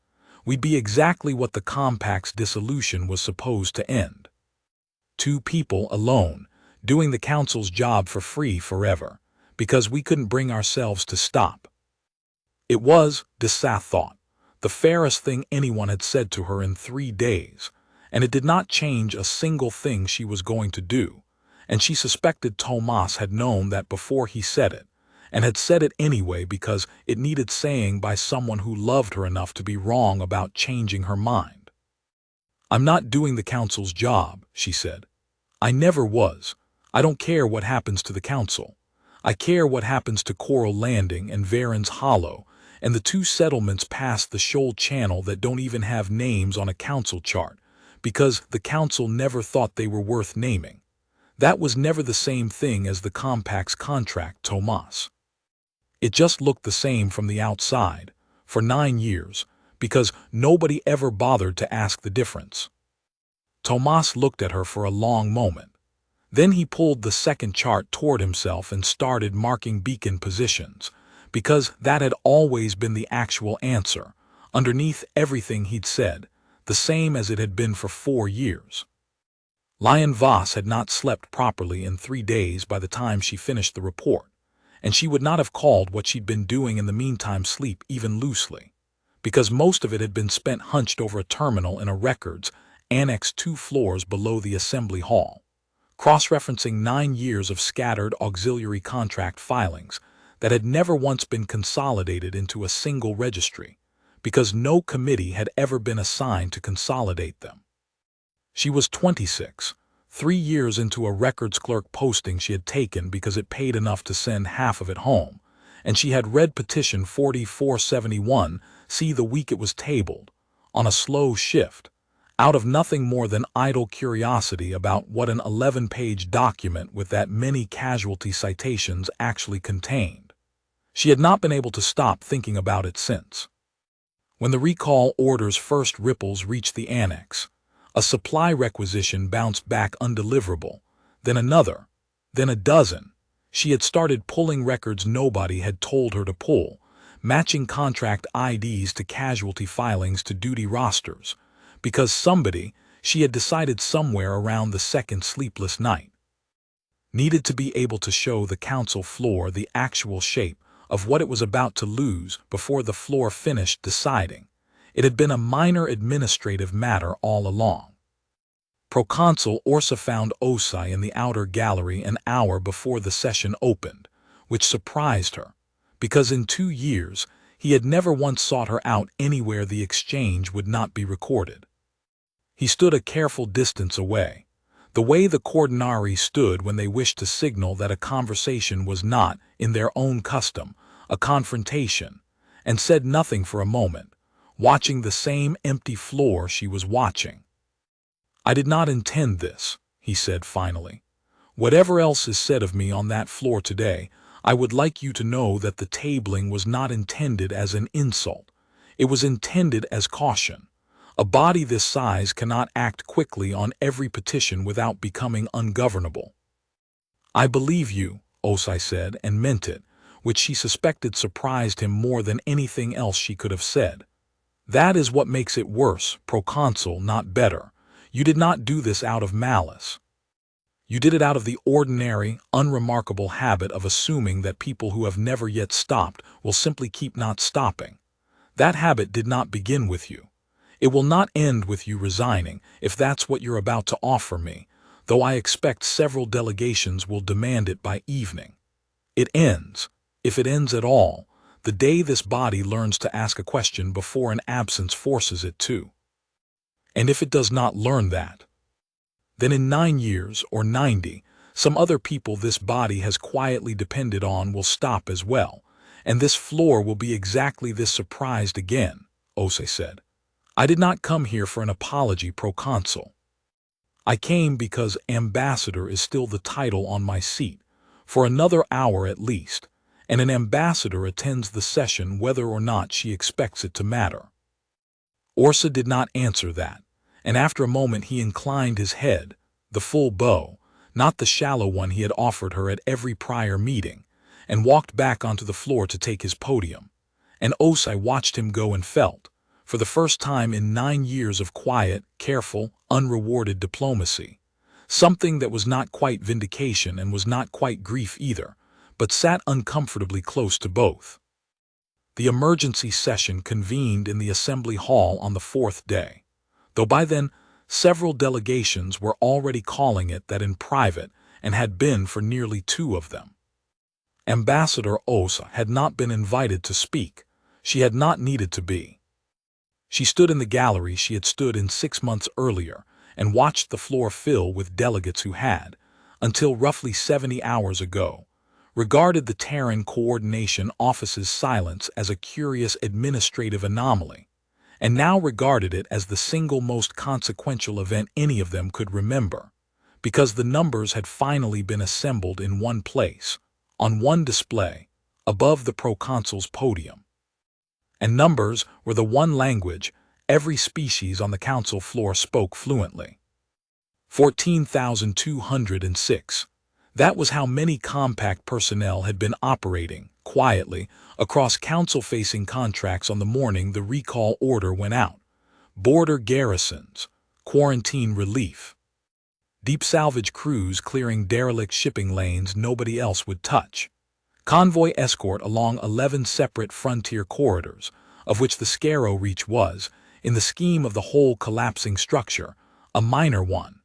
We'd be exactly what the compact's dissolution was supposed to end. 2 people alone, doing the council's job for free forever, because we couldn't bring ourselves to stop." It was, Dessa thought, the fairest thing anyone had said to her in 3 days, and it did not change a single thing she was going to do, and she suspected Tomas had known that before he said it, and had said it anyway because it needed saying by someone who loved her enough to be wrong about changing her mind. "I'm not doing the council's job," she said. "I never was. I don't care what happens to the council. I care what happens to Coral Landing and Varen's Hollow, and the 2 settlements past the shoal channel that don't even have names on a council chart, because the council never thought they were worth naming. That was never the same thing as the compact's contract, Tomas. It just looked the same from the outside, for 9 years, because nobody ever bothered to ask the difference." Tomas looked at her for a long moment. Then he pulled the 2nd chart toward himself and started marking beacon positions, because that had always been the actual answer, underneath everything he'd said, the same as it had been for 4 years. Lion Voss had not slept properly in 3 days by the time she finished the report, and she would not have called what she'd been doing in the meantime sleep even loosely, because most of it had been spent hunched over a terminal in a records annexed 2 floors below the assembly hall, cross-referencing 9 years of scattered auxiliary contract filings that had never once been consolidated into a single registry, because no committee had ever been assigned to consolidate them. She was 26, 3 years into a records clerk posting she had taken because it paid enough to send half of it home, and she had read petition 4471, see the week it was tabled, on a slow shift, out of nothing more than idle curiosity about what an 11-page document with that many casualty citations actually contained. She had not been able to stop thinking about it since. When the recall order's first ripples reached the annex, a supply requisition bounced back undeliverable, then another, then a dozen. She had started pulling records nobody had told her to pull, matching contract IDs to casualty filings to duty rosters, because somebody, she had decided somewhere around the 2nd sleepless night, needed to be able to show the council floor the actual shape of what it was about to lose before the floor finished deciding. It had been a minor administrative matter all along. Proconsul Orsa found Osai in the outer gallery an hour before the session opened, which surprised her, because in 2 years he had never once sought her out anywhere the exchange would not be recorded. He stood a careful distance away, The way the Cordonari stood when they wished to signal that a conversation was not, in their own custom, a confrontation, and said nothing for a moment, watching the same empty floor she was watching. "I did not intend this," he said finally. "Whatever else is said of me on that floor today, I would like you to know that the tabling was not intended as an insult. It was intended as caution. A body this size cannot act quickly on every petition without becoming ungovernable." "I believe you," Osai said, and meant it, which she suspected surprised him more than anything else she could have said. "That is what makes it worse, proconsul, not better. You did not do this out of malice. You did it out of the ordinary, unremarkable habit of assuming that people who have never yet stopped will simply keep not stopping. That habit did not begin with you. It will not end with you resigning, if that's what you're about to offer me, though I expect several delegations will demand it by evening. It ends, if it ends at all, the day this body learns to ask a question before an absence forces it to. And if it does not learn that, then in 9 years or 90, some other people this body has quietly depended on will stop as well, and this floor will be exactly this surprised again," Osei said. "I did not come here for an apology, proconsul. I came because ambassador is still the title on my seat, for another hour at least, and an ambassador attends the session whether or not she expects it to matter." Orsa did not answer that, and after a moment he inclined his head, the full bow, not the shallow one he had offered her at every prior meeting, and walked back onto the floor to take his podium. And Osei watched him go and felt, for the first time in 9 years of quiet, careful, unrewarded diplomacy, something that was not quite vindication and was not quite grief either, but sat uncomfortably close to both. The emergency session convened in the assembly hall on the 4th day, though by then several delegations were already calling it that in private and had been for nearly 2 of them. Ambassador Osa had not been invited to speak. She had not needed to be. She stood in the gallery she had stood in 6 months earlier and watched the floor fill with delegates who had, until roughly 70 hours ago, regarded the Terran Coordination Office's silence as a curious administrative anomaly, and now regarded it as the single most consequential event any of them could remember, because the numbers had finally been assembled in one place, on one display, above the proconsul's podium. And numbers were the one language every species on the council floor spoke fluently. 14,206. That was how many compact personnel had been operating, quietly, across council-facing contracts on the morning the recall order went out. Border garrisons, quarantine relief, deep salvage crews clearing derelict shipping lanes nobody else would touch, convoy escort along 11 separate frontier corridors, of which the Skerrow Reach was, in the scheme of the whole collapsing structure, a minor one,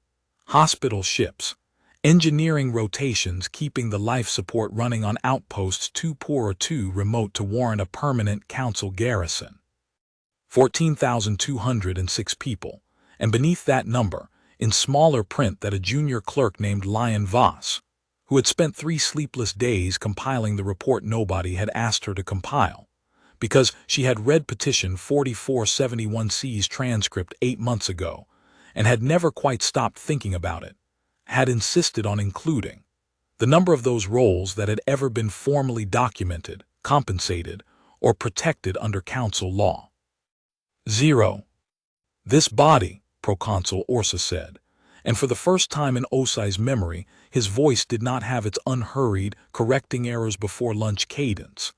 hospital ships, engineering rotations keeping the life support running on outposts too poor or too remote to warrant a permanent council garrison. 14,206 people, and beneath that number, in smaller print, that a junior clerk named Lion Voss, who had spent 3 sleepless days compiling the report nobody had asked her to compile, because she had read petition 4471C's transcript 8 months ago, and had never quite stopped thinking about it, had insisted on including the number of those roles that had ever been formally documented, compensated, or protected under council law. 0. This body, Proconsul Orsa said, and for the first time in Osai's memory, his voice did not have its unhurried, correcting errors before lunch cadence.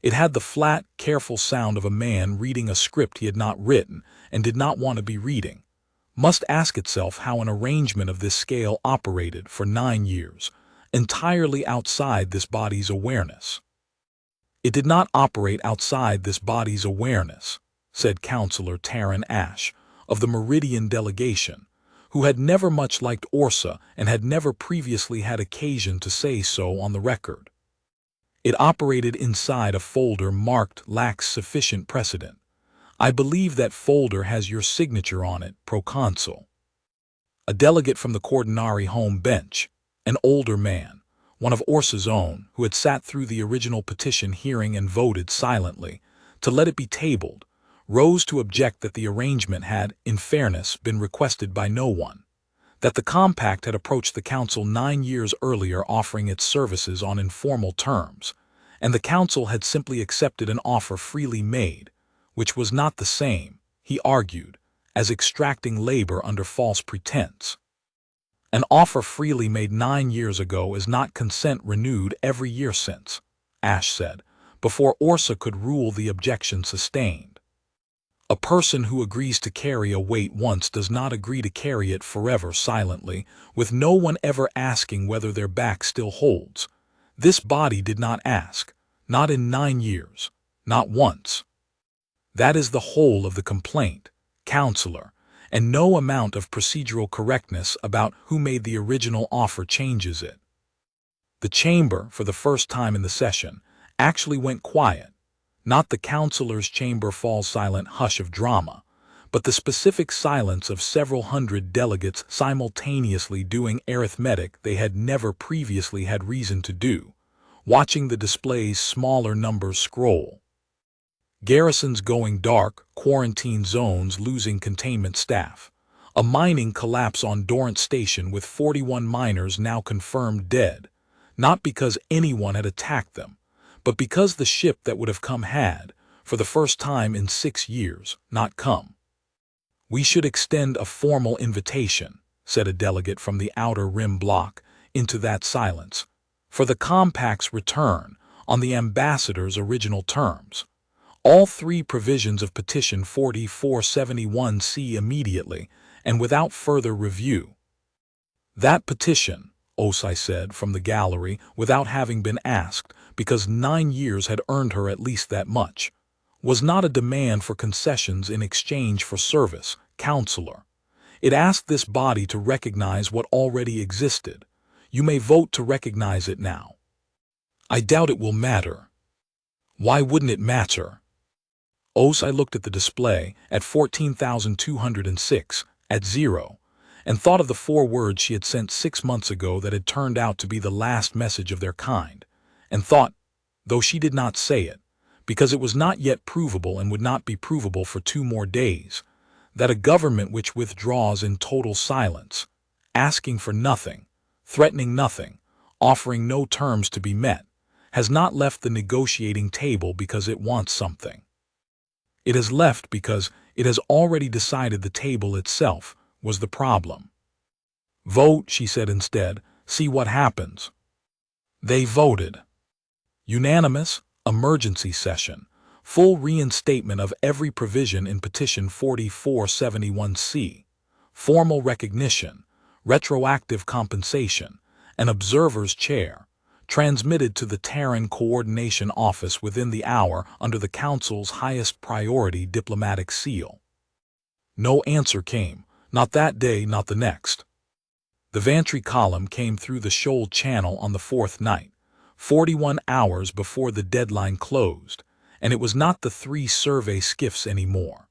It had the flat, careful sound of a man reading a script he had not written and did not want to be reading, must ask itself how an arrangement of this scale operated for 9 years, entirely outside this body's awareness. It did not operate outside this body's awareness, said Councillor Taryn Ash, of the Meridian delegation, who had never much liked Orsa and had never previously had occasion to say so on the record. It operated inside a folder marked lacks sufficient precedent. I believe that folder has your signature on it, Proconsul. a delegate from the Cordonari home bench, an older man, one of Orsa's own, who had sat through the original petition hearing and voted silently to let it be tabled, rose to object that the arrangement had, in fairness, been requested by no one, that the compact had approached the council 9 years earlier offering its services on informal terms, and the council had simply accepted an offer freely made, which was not the same, he argued, as extracting labor under false pretense. An offer freely made 9 years ago is not consent renewed every year since, Ash said, before Orsa could rule the objection sustained. A person who agrees to carry a weight once does not agree to carry it forever silently, with no one ever asking whether their back still holds. This body did not ask, not in 9 years, not once. That is the whole of the complaint, Counselor, and no amount of procedural correctness about who made the original offer changes it. The chamber, for the first time in the session, actually went quiet. Not the counselor's chamber falls silent hush of drama, but the specific silence of several hundred delegates simultaneously doing arithmetic they had never previously had reason to do, watching the display's smaller numbers scroll. Garrisons going dark, quarantine zones losing containment staff, a mining collapse on Dorrance Station with 41 miners now confirmed dead, not because anyone had attacked them, but because the ship that would have come had, for the first time in 6 years, not come. We should extend a formal invitation, said a delegate from the outer rim block, into that silence, for the compact's return on the ambassador's original terms. All 3 provisions of Petition 4471C immediately and without further review. That petition, Osai said from the gallery without having been asked, because 9 years had earned her at least that much, was not a demand for concessions in exchange for service, Counselor. It asked this body to recognize what already existed. You may vote to recognize it now. I doubt it will matter. Why wouldn't it matter? Osai looked at the display at 14,206, at 0, and thought of the 4 words she had sent 6 months ago that had turned out to be the last message of their kind, and thought, though she did not say it, because it was not yet provable and would not be provable for 2 more days, that a government which withdraws in total silence, asking for nothing, threatening nothing, offering no terms to be met, has not left the negotiating table because it wants something. It has left because it has already decided the table itself was the problem. Vote, she said instead, see what happens. They voted. Unanimous, emergency session, full reinstatement of every provision in Petition 4471C, formal recognition, retroactive compensation, an observer's chair, transmitted to the Terran Coordination Office within the hour under the Council's highest priority diplomatic seal. No answer came, not that day, not the next. The Vantry column came through the shoal channel on the 4th night, 41 hours before the deadline closed, and it was not the 3 survey skiffs anymore.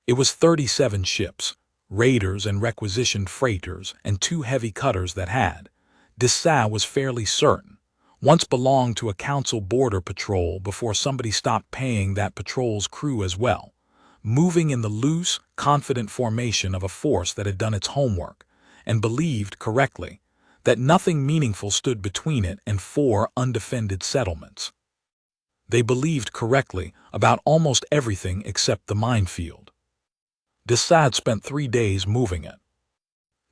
It was 37 ships, raiders and requisitioned freighters, and 2 heavy cutters that had, Dessa was fairly certain, once belonged to a council border patrol before somebody stopped paying that patrol's crew as well, moving in the loose, confident formation of a force that had done its homework, and believed correctly that nothing meaningful stood between it and 4 undefended settlements. They believed correctly about almost everything except the minefield. Dessa had spent 3 days moving it.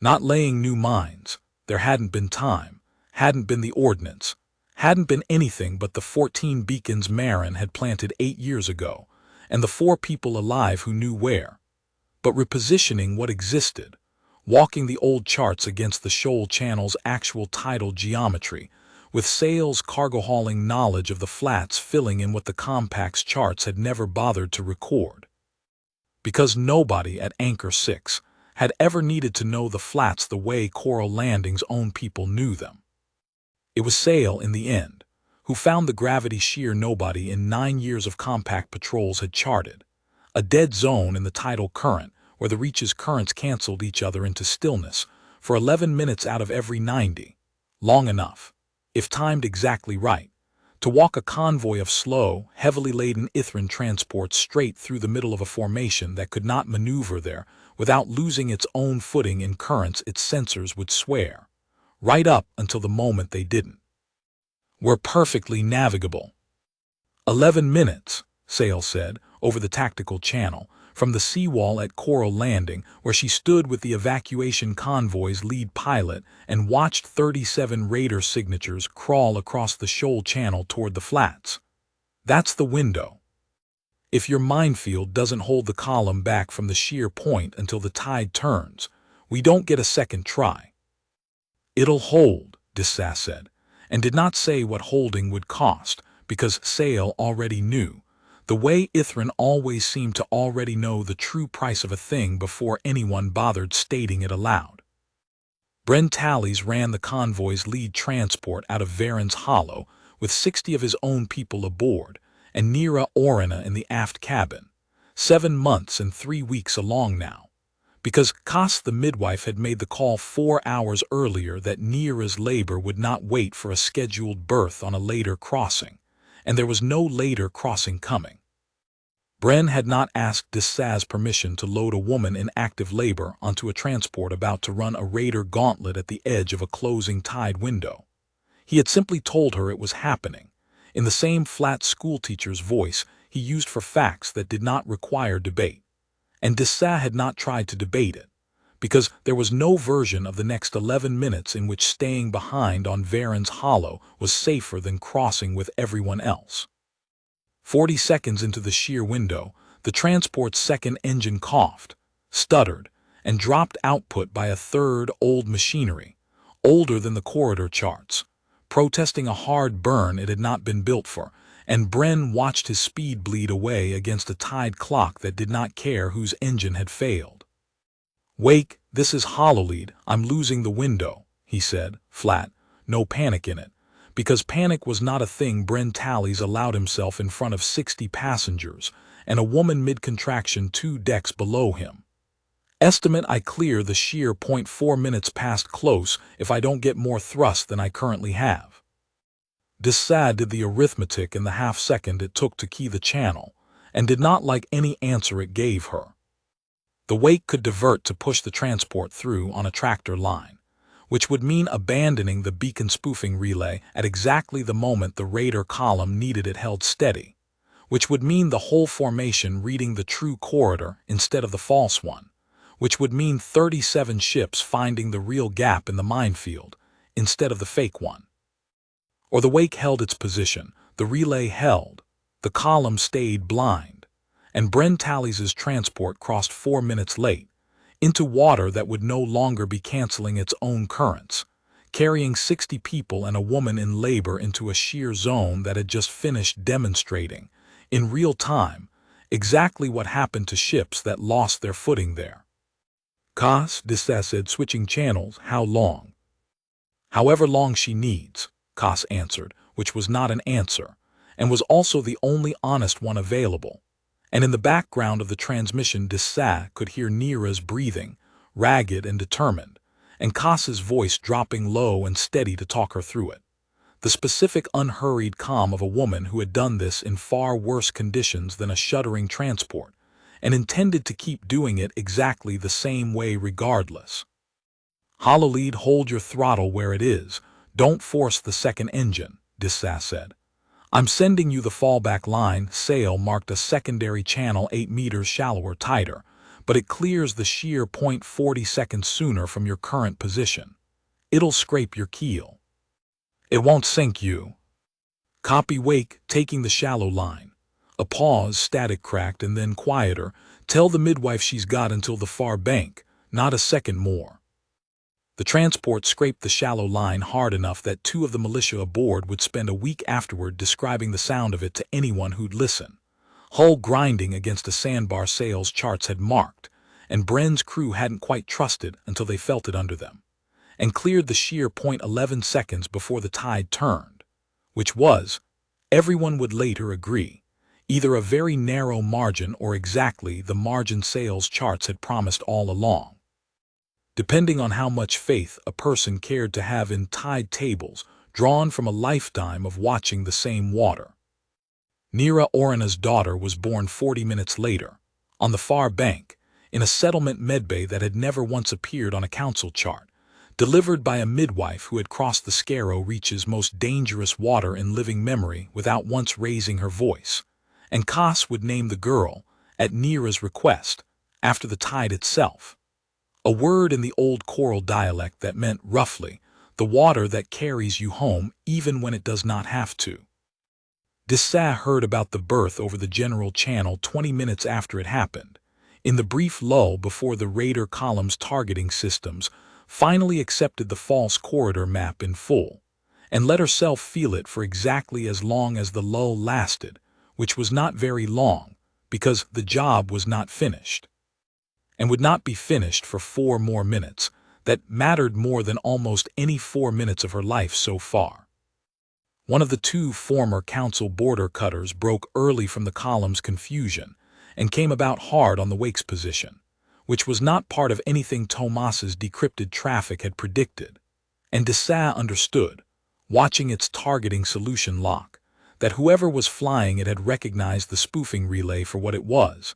Not laying new mines, there hadn't been time, hadn't been the ordnance, hadn't been anything but the 14 beacons Marin had planted 8 years ago, and the 4 people alive who knew where. But repositioning what existed, walking the old charts against the shoal channel's actual tidal geometry, with Sale's cargo-hauling knowledge of the flats filling in what the compact's charts had never bothered to record. Because nobody at Anchor 6 had ever needed to know the flats the way Coral Landing's own people knew them. It was Sale, in the end, who found the gravity shear nobody in 9 years of compact patrols had charted, a dead zone in the tidal current where the Reach's currents canceled each other into stillness for 11 minutes out of every 90. Long enough, if timed exactly right, to walk a convoy of slow, heavily laden Ithren transports straight through the middle of a formation that could not maneuver there without losing its own footing in currents its sensors would swear, right up until the moment they didn't. We're perfectly navigable. 11 minutes, Sale said, over the tactical channel, from the seawall at Coral Landing, where she stood with the evacuation convoy's lead pilot and watched 37 Raider signatures crawl across the shoal channel toward the flats. That's the window. If your minefield doesn't hold the column back from the sheer point until the tide turns, we don't get a second try. It'll hold, Dessa said, and did not say what holding would cost, because Sale already knew, the way Ithren always seemed to already know the true price of a thing before anyone bothered stating it aloud. Brentales ran the convoy's lead transport out of Varen's Hollow with 60 of his own people aboard, and Nira Orina in the aft cabin, 7 months and 3 weeks along now, because Kas the midwife had made the call 4 hours earlier that Nira's labor would not wait for a scheduled birth on a later crossing, and there was no later crossing coming. Bren had not asked Dessa's permission to load a woman in active labor onto a transport about to run a Raider gauntlet at the edge of a closing tide window. He had simply told her it was happening, in the same flat schoolteacher's voice he used for facts that did not require debate. And Dessa had not tried to debate it, because there was no version of the next 11 minutes in which staying behind on Varen's Hollow was safer than crossing with everyone else. 40 seconds into the sheer window, the transport's second engine coughed, stuttered, and dropped output by a third old machinery, older than the corridor charts, protesting a hard burn it had not been built for, and Bren watched his speed bleed away against a tide clock that did not care whose engine had failed. "Wake, this is Hollowlead, I'm losing the window," he said, flat, no panic in it, because panic was not a thing Brentales allowed himself in front of 60 passengers and a woman mid-contraction 2 decks below him. "Estimate I clear the sheer 0.4 minutes past close if I don't get more thrust than I currently have." Dessa did the arithmetic in the half-second it took to key the channel, and did not like any answer it gave her. The wake could divert to push the transport through on a tractor line, which would mean abandoning the beacon spoofing relay at exactly the moment the Raider column needed it held steady, which would mean the whole formation reading the true corridor instead of the false one, which would mean 37 ships finding the real gap in the minefield instead of the fake one. Or the wake held its position, the relay held, the column stayed blind, and Brentales' transport crossed 4 minutes late, into water that would no longer be canceling its own currents, carrying 60 people and a woman in labor into a sheer zone that had just finished demonstrating, in real time, exactly what happened to ships that lost their footing there. "Kas," Dessa said, switching channels, "how long?" "However long she needs," Kas answered, which was not an answer, and was also the only honest one available. And in the background of the transmission Dessa could hear Nira's breathing, ragged and determined, and Kas's voice dropping low and steady to talk her through it. The specific unhurried calm of a woman who had done this in far worse conditions than a shuddering transport, and intended to keep doing it exactly the same way regardless. "Hollowlead, hold your throttle where it is. Don't force the second engine," Dessa said. "I'm sending you the fallback line." Sail marked a secondary channel 8 meters shallower tighter, but it clears the sheer 0.40 seconds sooner from your current position. It'll scrape your keel. "It won't sink you." "Copy, wake, taking the shallow line." A pause, static cracked, and then quieter. "Tell the midwife she's got until the far bank, not a second more." The transport scraped the shallow line hard enough that 2 of the militia aboard would spend a week afterward describing the sound of it to anyone who'd listen. Hull grinding against a sandbar Sail's charts had marked, and Bren's crew hadn't quite trusted until they felt it under them, and cleared the sheer 0.11 seconds before the tide turned, which was, everyone would later agree, either a very narrow margin or exactly the margin sales charts had promised all along. Depending on how much faith a person cared to have in tide tables drawn from a lifetime of watching the same water. Nira Orana's daughter was born 40 minutes later, on the far bank, in a settlement medbay that had never once appeared on a council chart, delivered by a midwife who had crossed the Skerrow Reach's most dangerous water in living memory without once raising her voice, and Kas would name the girl, at Nira's request, after the tide itself. A word in the old Coral dialect that meant, roughly, the water that carries you home even when it does not have to. Dessa heard about the birth over the general channel 20 minutes after it happened, in the brief lull before the Raider column's targeting systems finally accepted the false corridor map in full, and let herself feel it for exactly as long as the lull lasted, which was not very long, because the job was not finished. And would not be finished for 4 more minutes, that mattered more than almost any 4 minutes of her life so far. One of the 2 former council border cutters broke early from the column's confusion and came about hard on the Wake's position, which was not part of anything Tomas's decrypted traffic had predicted, and Dessa understood, watching its targeting solution lock, that whoever was flying it had recognized the spoofing relay for what it was,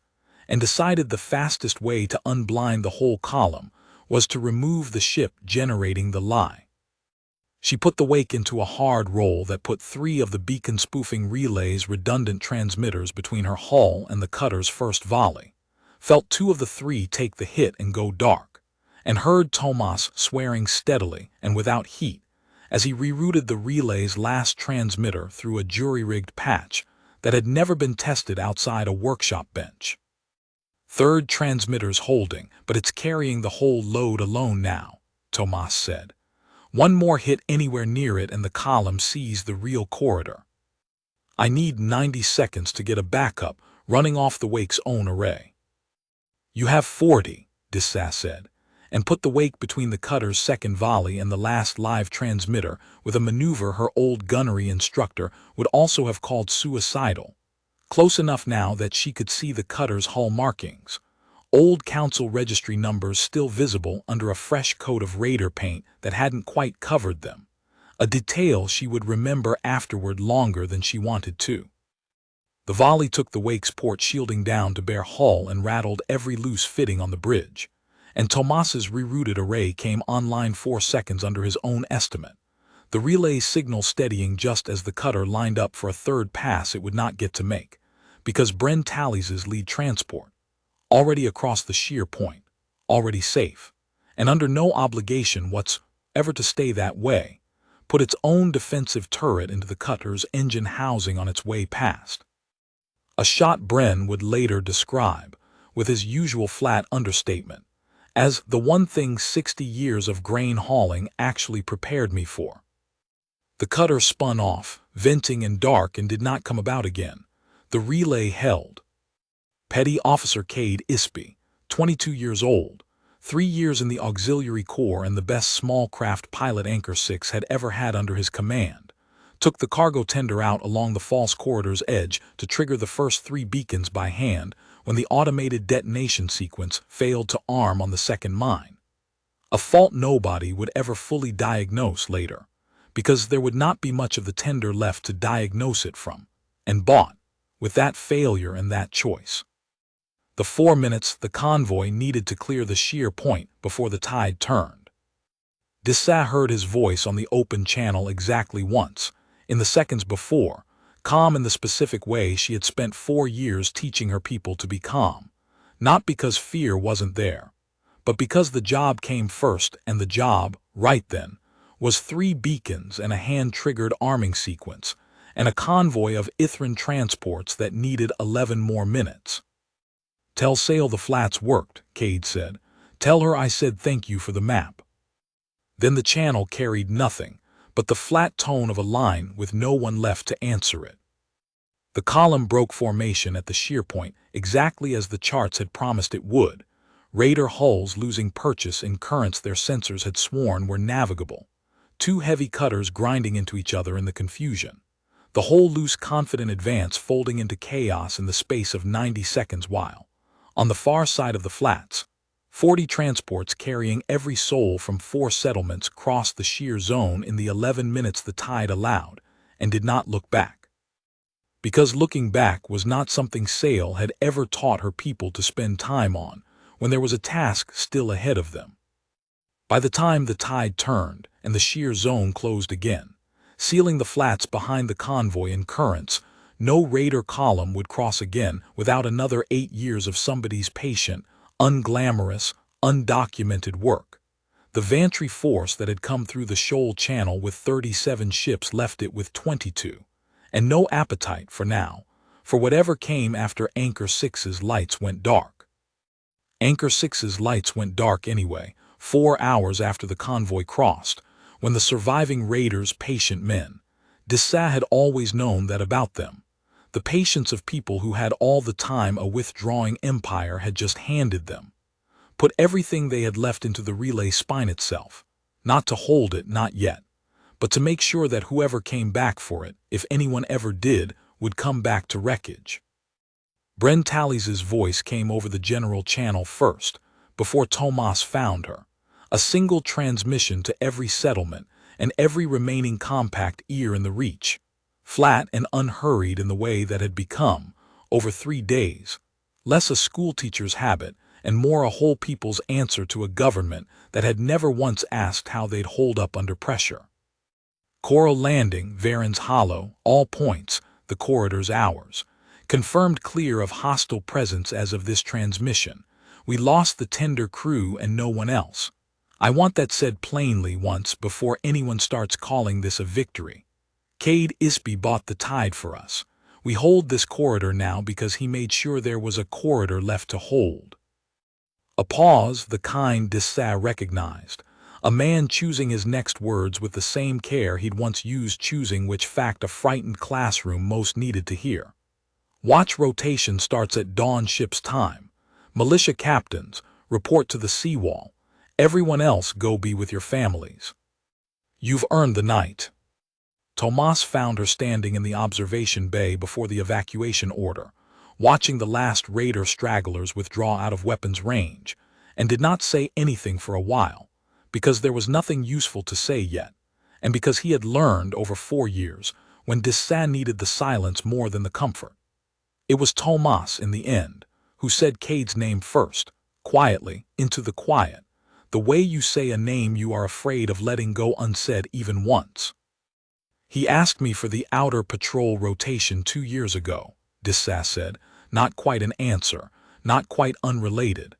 and decided the fastest way to unblind the whole column was to remove the ship generating the lie. She put the Wake into a hard roll that put 3 of the beacon spoofing relay's redundant transmitters between her hull and the cutter's first volley, felt 2 of the 3 take the hit and go dark, and heard Tomas swearing steadily and without heat as he rerouted the relay's last transmitter through a jury-rigged patch that had never been tested outside a workshop bench. 3rd transmitter's holding, but it's carrying the whole load alone now, Tomas said. 1 more hit anywhere near it and the column sees the real corridor. I need 90 seconds to get a backup running off the Wake's own array. You have 40, Dessa said, and put the Wake between the cutter's second volley and the last live transmitter with a maneuver her old gunnery instructor would also have called suicidal. Close enough now that she could see the cutter's hull markings, old council registry numbers still visible under a fresh coat of Raider paint that hadn't quite covered them, a detail she would remember afterward longer than she wanted to. The volley took the Wake's port shielding down to bare hull and rattled every loose fitting on the bridge, and Tomas's rerouted array came online 4 seconds under his own estimate, the relay signal steadying just as the cutter lined up for a 3rd pass it would not get to make, because Bren Tallies's lead transport, already across the sheer point, already safe, and under no obligation whatsoever to stay that way, put its own defensive turret into the cutter's engine housing on its way past. A shot Bren would later describe, with his usual flat understatement, as the one thing 60 years of grain hauling actually prepared me for. The cutter spun off, venting and dark, and did not come about again. The relay held. Petty Officer Cade Isby, 22 years old, 3 years in the Auxiliary Corps and the best small craft pilot Anchor 6 had ever had under his command, took the cargo tender out along the false corridor's edge to trigger the first 3 beacons by hand when the automated detonation sequence failed to arm on the second mine. A fault nobody would ever fully diagnose later, because there would not be much of the tender left to diagnose it from, and bought, with that failure and that choice. The 4 minutes the convoy needed to clear the sheer point before the tide turned. Dessa heard his voice on the open channel exactly once, in the seconds before, calm in the specific way she had spent 4 years teaching her people to be calm, not because fear wasn't there, but because the job came first, and the job, right then, was 3 beacons and a hand-triggered arming sequence, and a convoy of Ithren transports that needed 11 more minutes. Tell Sale the flats worked, Cade said. Tell her I said thank you for the map. Then the channel carried nothing but the flat tone of a line with no one left to answer it. The column broke formation at the sheer point exactly as the charts had promised it would, Raider hulls losing purchase in currents their sensors had sworn were navigable, 2 heavy cutters grinding into each other in the confusion, the whole loose confident advance folding into chaos in the space of 90 seconds while, on the far side of the flats, 40 transports carrying every soul from 4 settlements crossed the shear zone in the 11 minutes the tide allowed and did not look back. Because looking back was not something Sale had ever taught her people to spend time on when there was a task still ahead of them. By the time the tide turned and the shear zone closed again, sealing the flats behind the convoy in currents, no raider column would cross again without another 8 years of somebody's patient, unglamorous, undocumented work. The Vantry force that had come through the Shoal Channel with 37 ships left it with 22, and no appetite for now, for whatever came after Anchor 6's lights went dark. Anchor 6's lights went dark anyway, 4 hours after the convoy crossed, when the surviving raiders' patient men. Dessa had always known that about them. The patience of people who had all the time a withdrawing empire had just handed them. Put everything they had left into the relay spine itself, not to hold it, not yet, but to make sure that whoever came back for it, if anyone ever did, would come back to wreckage. Bren Tallies's voice came over the general channel first, before Tomas found her. A single transmission to every settlement and every remaining compact ear in the Reach, flat and unhurried in the way that had become, over 3 days, less a schoolteacher's habit and more a whole people's answer to a government that had never once asked how they'd hold up under pressure. Coral Landing, Varen's Hollow, all points, the corridor's ours, confirmed clear of hostile presence as of this transmission. We lost the tender crew and no one else. I want that said plainly once before anyone starts calling this a victory. Cade Isby bought the tide for us. We hold this corridor now because he made sure there was a corridor left to hold. A pause, the kind Dessa recognized. A man choosing his next words with the same care he'd once used choosing which fact a frightened classroom most needed to hear. Watch rotation starts at dawn ship's time. Militia captains, report to the seawall. Everyone else go be with your families. You've earned the night. Tomas found her standing in the observation bay before the evacuation order, watching the last raider stragglers withdraw out of weapons range, and did not say anything for a while, because there was nothing useful to say yet, and because he had learned over 4 years when Dessa needed the silence more than the comfort. It was Tomas, in the end, who said Cade's name first, quietly, into the quiet, the way you say a name you are afraid of letting go unsaid even once. He asked me for the outer patrol rotation 2 years ago, Dessa said, not quite an answer, not quite unrelated.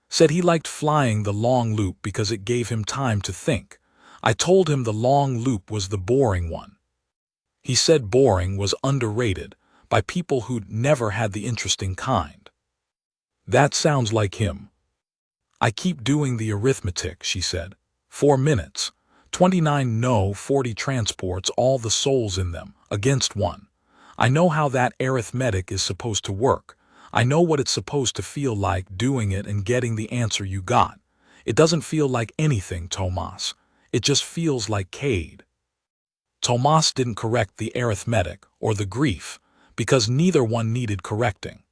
Said he liked flying the long loop because it gave him time to think. I told him the long loop was the boring one. He said boring was underrated by people who'd never had the interesting kind. That sounds like him. I keep doing the arithmetic, she said. 4 minutes. 29 no 40 transports, all the souls in them, against 1. I know how that arithmetic is supposed to work. I know what it's supposed to feel like doing it and getting the answer you got. It doesn't feel like anything, Tomas. It just feels like Cade. Tomas didn't correct the arithmetic or the grief, because neither one needed correcting.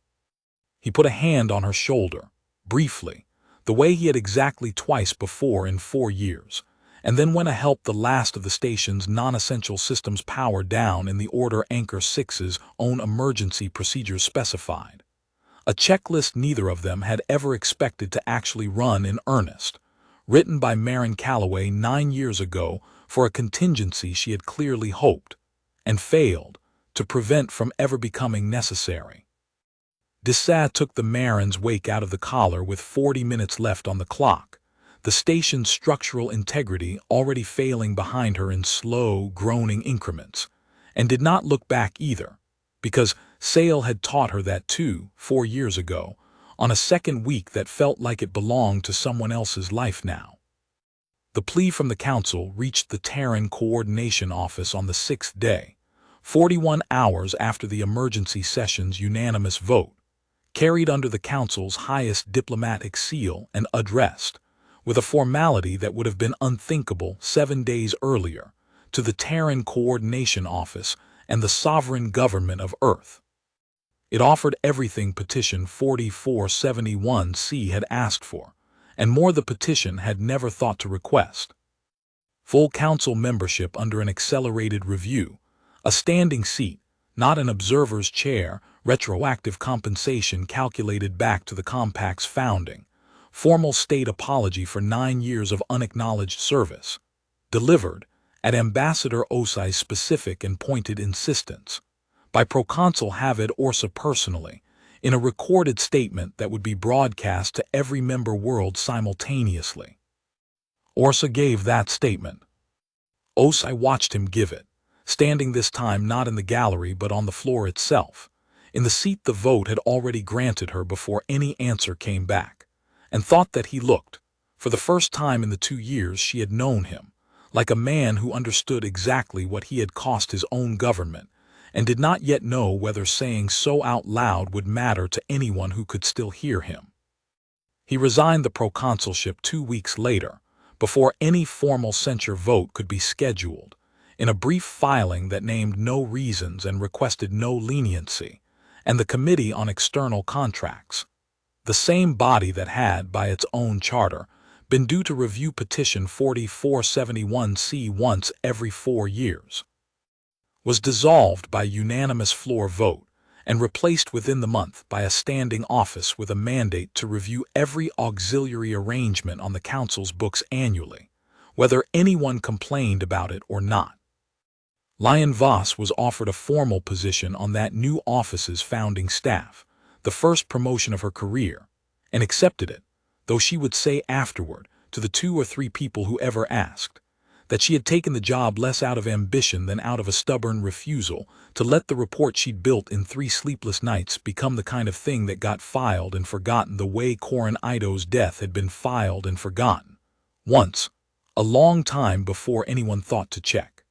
He put a hand on her shoulder, briefly, the way he had exactly twice before in 4 years, and then went to help the last of the station's non-essential systems power down in the order Anchor 6's own emergency procedures specified. A checklist neither of them had ever expected to actually run in earnest, written by Dessa Calloway 9 years ago for a contingency she had clearly hoped, and failed, to prevent from ever becoming necessary. Dessa took the Marin's wake out of the collar with 40 minutes left on the clock, the station's structural integrity already failing behind her in slow, groaning increments, and did not look back either, because Sale had taught her that too, 4 years ago, on a second week that felt like it belonged to someone else's life now. The plea from the Council reached the Terran Coordination Office on the 6th day, 41 hours after the emergency session's unanimous vote, carried under the Council's highest diplomatic seal and addressed, with a formality that would have been unthinkable 7 days earlier, to the Terran Coordination Office and the sovereign government of Earth. It offered everything Petition 4471C had asked for, and more the petition had never thought to request. Full council membership under an accelerated review, a standing seat, not an observer's chair, retroactive compensation calculated back to the compact's founding, formal state apology for 9 years of unacknowledged service, delivered, at Ambassador Osai's specific and pointed insistence, by Proconsul Havid Orsa personally, in a recorded statement that would be broadcast to every member world simultaneously. Orsa gave that statement. Osai watched him give it, standing this time not in the gallery but on the floor itself, in the seat the vote had already granted her before any answer came back, and thought that he looked, for the first time in the 2 years she had known him, like a man who understood exactly what he had cost his own government, and did not yet know whether saying so out loud would matter to anyone who could still hear him. He resigned the proconsulship 2 weeks later, before any formal censure vote could be scheduled, in a brief filing that named no reasons and requested no leniency, and the Committee on External Contracts, the same body that had, by its own charter, been due to review Petition 4471C once every 4 years, was dissolved by unanimous floor vote and replaced within the month by a standing office with a mandate to review every auxiliary arrangement on the Council's books annually, whether anyone complained about it or not. Lion Voss was offered a formal position on that new office's founding staff, the first promotion of her career, and accepted it, though she would say afterward, to the 2 or 3 people who ever asked, that she had taken the job less out of ambition than out of a stubborn refusal to let the report she'd built in 3 sleepless nights become the kind of thing that got filed and forgotten the way Corin Ido's death had been filed and forgotten, once, a long time before anyone thought to check.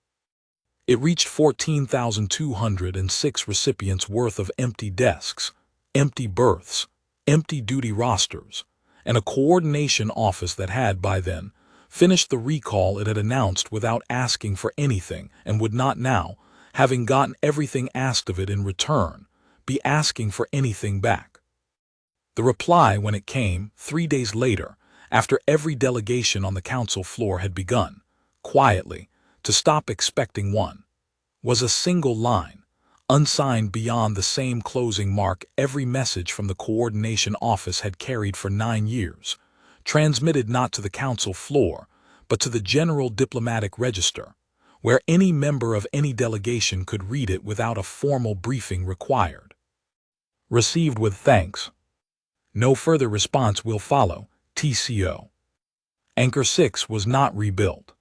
It reached 14,206 recipients worth of empty desks, empty berths, empty duty rosters, and a coordination office that had, by then, finished the recall it had announced without asking for anything and would not now, having gotten everything asked of it in return, be asking for anything back. The reply, when it came, 3 days later, after every delegation on the council floor had begun, quietly, to stop expecting one, was a single line, unsigned beyond the same closing mark every message from the coordination office had carried for 9 years, transmitted not to the council floor, but to the General Diplomatic Register, where any member of any delegation could read it without a formal briefing required. Received with thanks. No further response will follow, TCO. Anchor 6 was not rebuilt.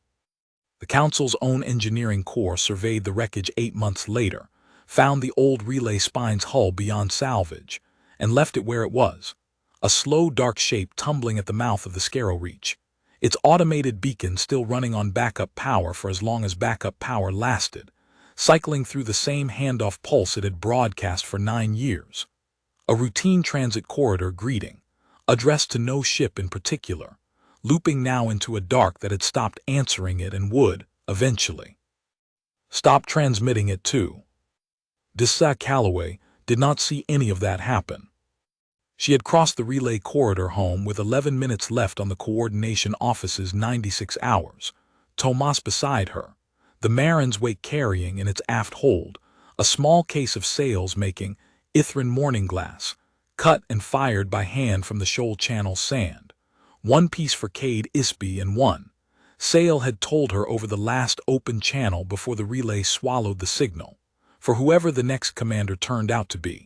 The council's own engineering corps surveyed the wreckage 8 months later, found the old relay spine's hull beyond salvage, and left it where it was, a slow dark shape tumbling at the mouth of the Skerrow Reach, its automated beacon still running on backup power for as long as backup power lasted, cycling through the same handoff pulse it had broadcast for 9 years. A routine transit corridor greeting, addressed to no ship in particular, looping now into a dark that had stopped answering it and would, eventually, stop transmitting it too. Dessa Calloway did not see any of that happen. She had crossed the relay corridor home with 11 minutes left on the coordination office's 96 hours, Tomas beside her, the Marin's wake carrying in its aft hold a small case of sails making Ithren morning glass, cut and fired by hand from the shoal channel sand, 1 piece for Cade Isby and 1 sail had told her over the last open channel before the relay swallowed the signal, for whoever the next commander turned out to be.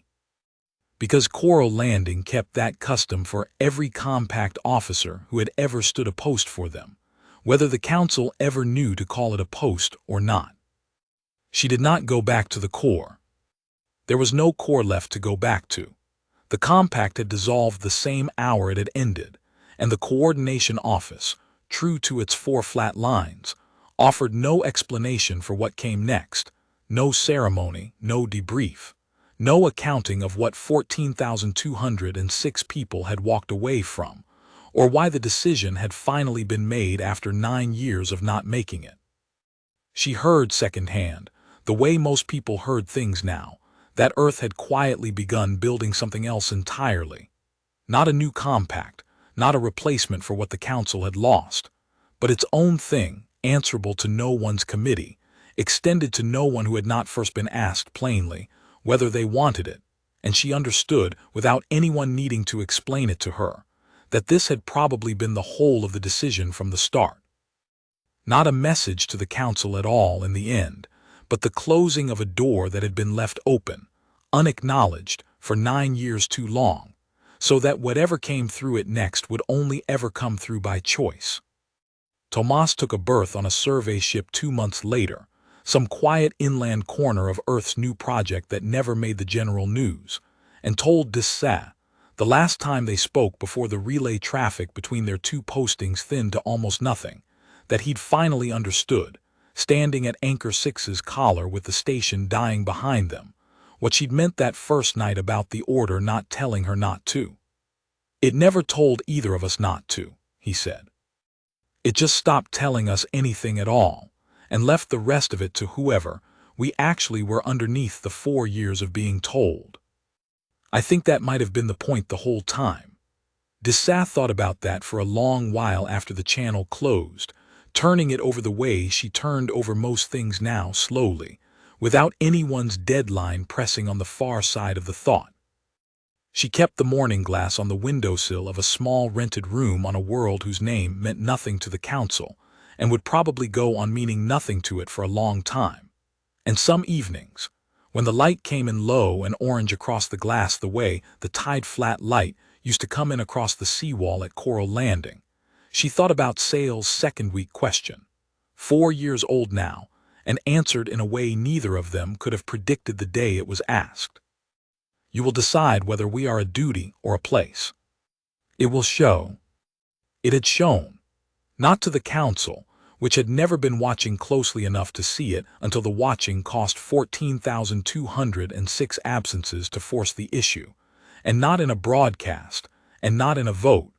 Because Coral Landing kept that custom for every compact officer who had ever stood a post for them, whether the council ever knew to call it a post or not. She did not go back to the Corps. There was no Corps left to go back to. The compact had dissolved the same hour it had ended, and the coordination office, true to its 4 flat lines, offered no explanation for what came next, no ceremony, no debrief. No accounting of what 14,206 people had walked away from, or why the decision had finally been made after 9 years of not making it. She heard secondhand The way most people heard things now, that Earth had quietly begun building something else entirely. Not a new compact, not a replacement for what the Council had lost, but its own thing, answerable to no one's committee, extended to no one who had not first been asked plainly whether they wanted it, and she understood, without anyone needing to explain it to her, that this had probably been the whole of the decision from the start. Not a message to the Council at all in the end, but the closing of a door that had been left open, unacknowledged, for 9 years too long, so that whatever came through it next would only ever come through by choice. Tomas took a berth on a survey ship 2 months later, some quiet inland corner of Earth's new project that never made the general news, and told Dessa, the last time they spoke before the relay traffic between their two postings thinned to almost nothing, that he'd finally understood, standing at Anchor 6's collar with the station dying behind them, what she'd meant that first night about the order not telling her not to. "It never told either of us not to," he said. "It just stopped telling us anything at all, and left the rest of it to whoever we actually were underneath the 4 years of being told. I think that might have been the point the whole time." Dessa thought about that for a long while after the channel closed, turning it over the way she turned over most things now slowly, without anyone's deadline pressing on the far side of the thought. She kept the morning glass on the windowsill of a small rented room on a world whose name meant nothing to the Council, and would probably go on meaning nothing to it for a long time. And some evenings, when the light came in low and orange across the glass the way the tide-flat light used to come in across the seawall at Coral Landing, she thought about Sale's second-week question, 4 years old now, and answered in a way neither of them could have predicted the day it was asked. "You will decide whether we are a duty or a place. It will show." It had shown. Not to the Council, which had never been watching closely enough to see it until the watching cost 14,206 absences to force the issue, and not in a broadcast, and not in a vote,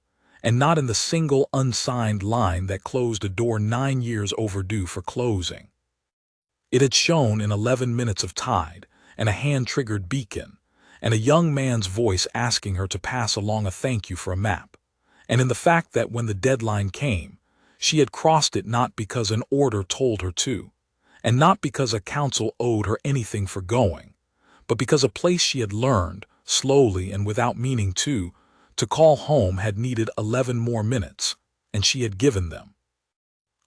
and not in the single unsigned line that closed a door 9 years overdue for closing. It had shown in 11 minutes of tide, and a hand-triggered beacon, and a young man's voice asking her to pass along a thank you for a map, and in the fact that when the deadline came, she had crossed it not because an order told her to, and not because a council owed her anything for going, but because a place she had learned, slowly and without meaning to call home had needed 11 more minutes, and she had given them.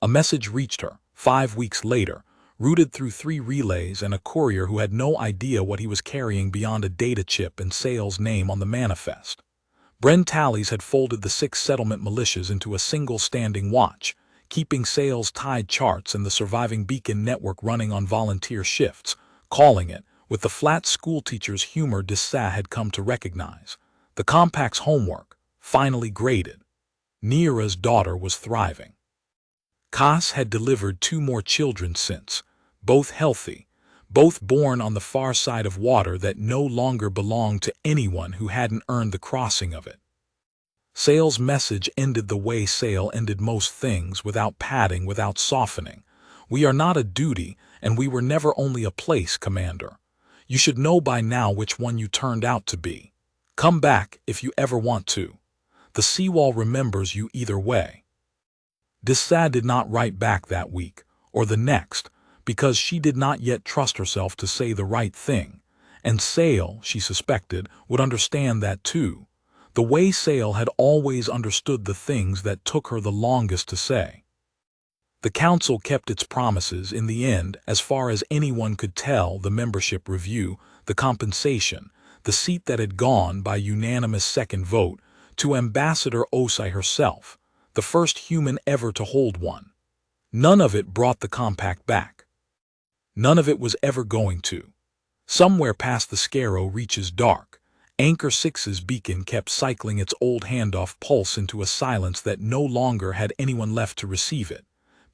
A message reached her, 5 weeks later, routed through 3 relays and a courier who had no idea what he was carrying beyond a data chip and Sale's name on the manifest. Bren Tallies had folded the 6 settlement militias into a single standing watch, keeping Sale's tide charts and the surviving beacon network running on volunteer shifts, calling it, with the flat schoolteacher's humor Dessa had come to recognize, the compact's homework, finally graded. Nira's daughter was thriving. Cass had delivered 2 more children since, both healthy, both born on the far side of water that no longer belonged to anyone who hadn't earned the crossing of it. Sale's message ended the way Sale ended most things, without padding, without softening. "We are not a duty, and we were never only a place, Commander. You should know by now which one you turned out to be. Come back if you ever want to. The seawall remembers you either way." Dessa did not write back that week, or the next, because she did not yet trust herself to say the right thing, and Sale, she suspected, would understand that too, the way Sale had always understood the things that took her the longest to say. The Council kept its promises in the end as far as anyone could tell: the membership review, the compensation, the seat that had gone by unanimous second vote to Ambassador Osai herself, the first human ever to hold one. None of it brought the compact back. None of it was ever going to. Somewhere past the Skerrow Reach's dark, Anchor 6's beacon kept cycling its old handoff pulse into a silence that no longer had anyone left to receive it,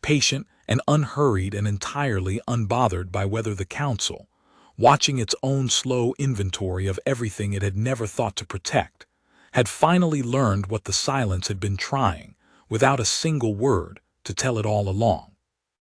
patient and unhurried and entirely unbothered by whether the Council, watching its own slow inventory of everything it had never thought to protect, had finally learned what the silence had been trying, without a single word, to tell it all along.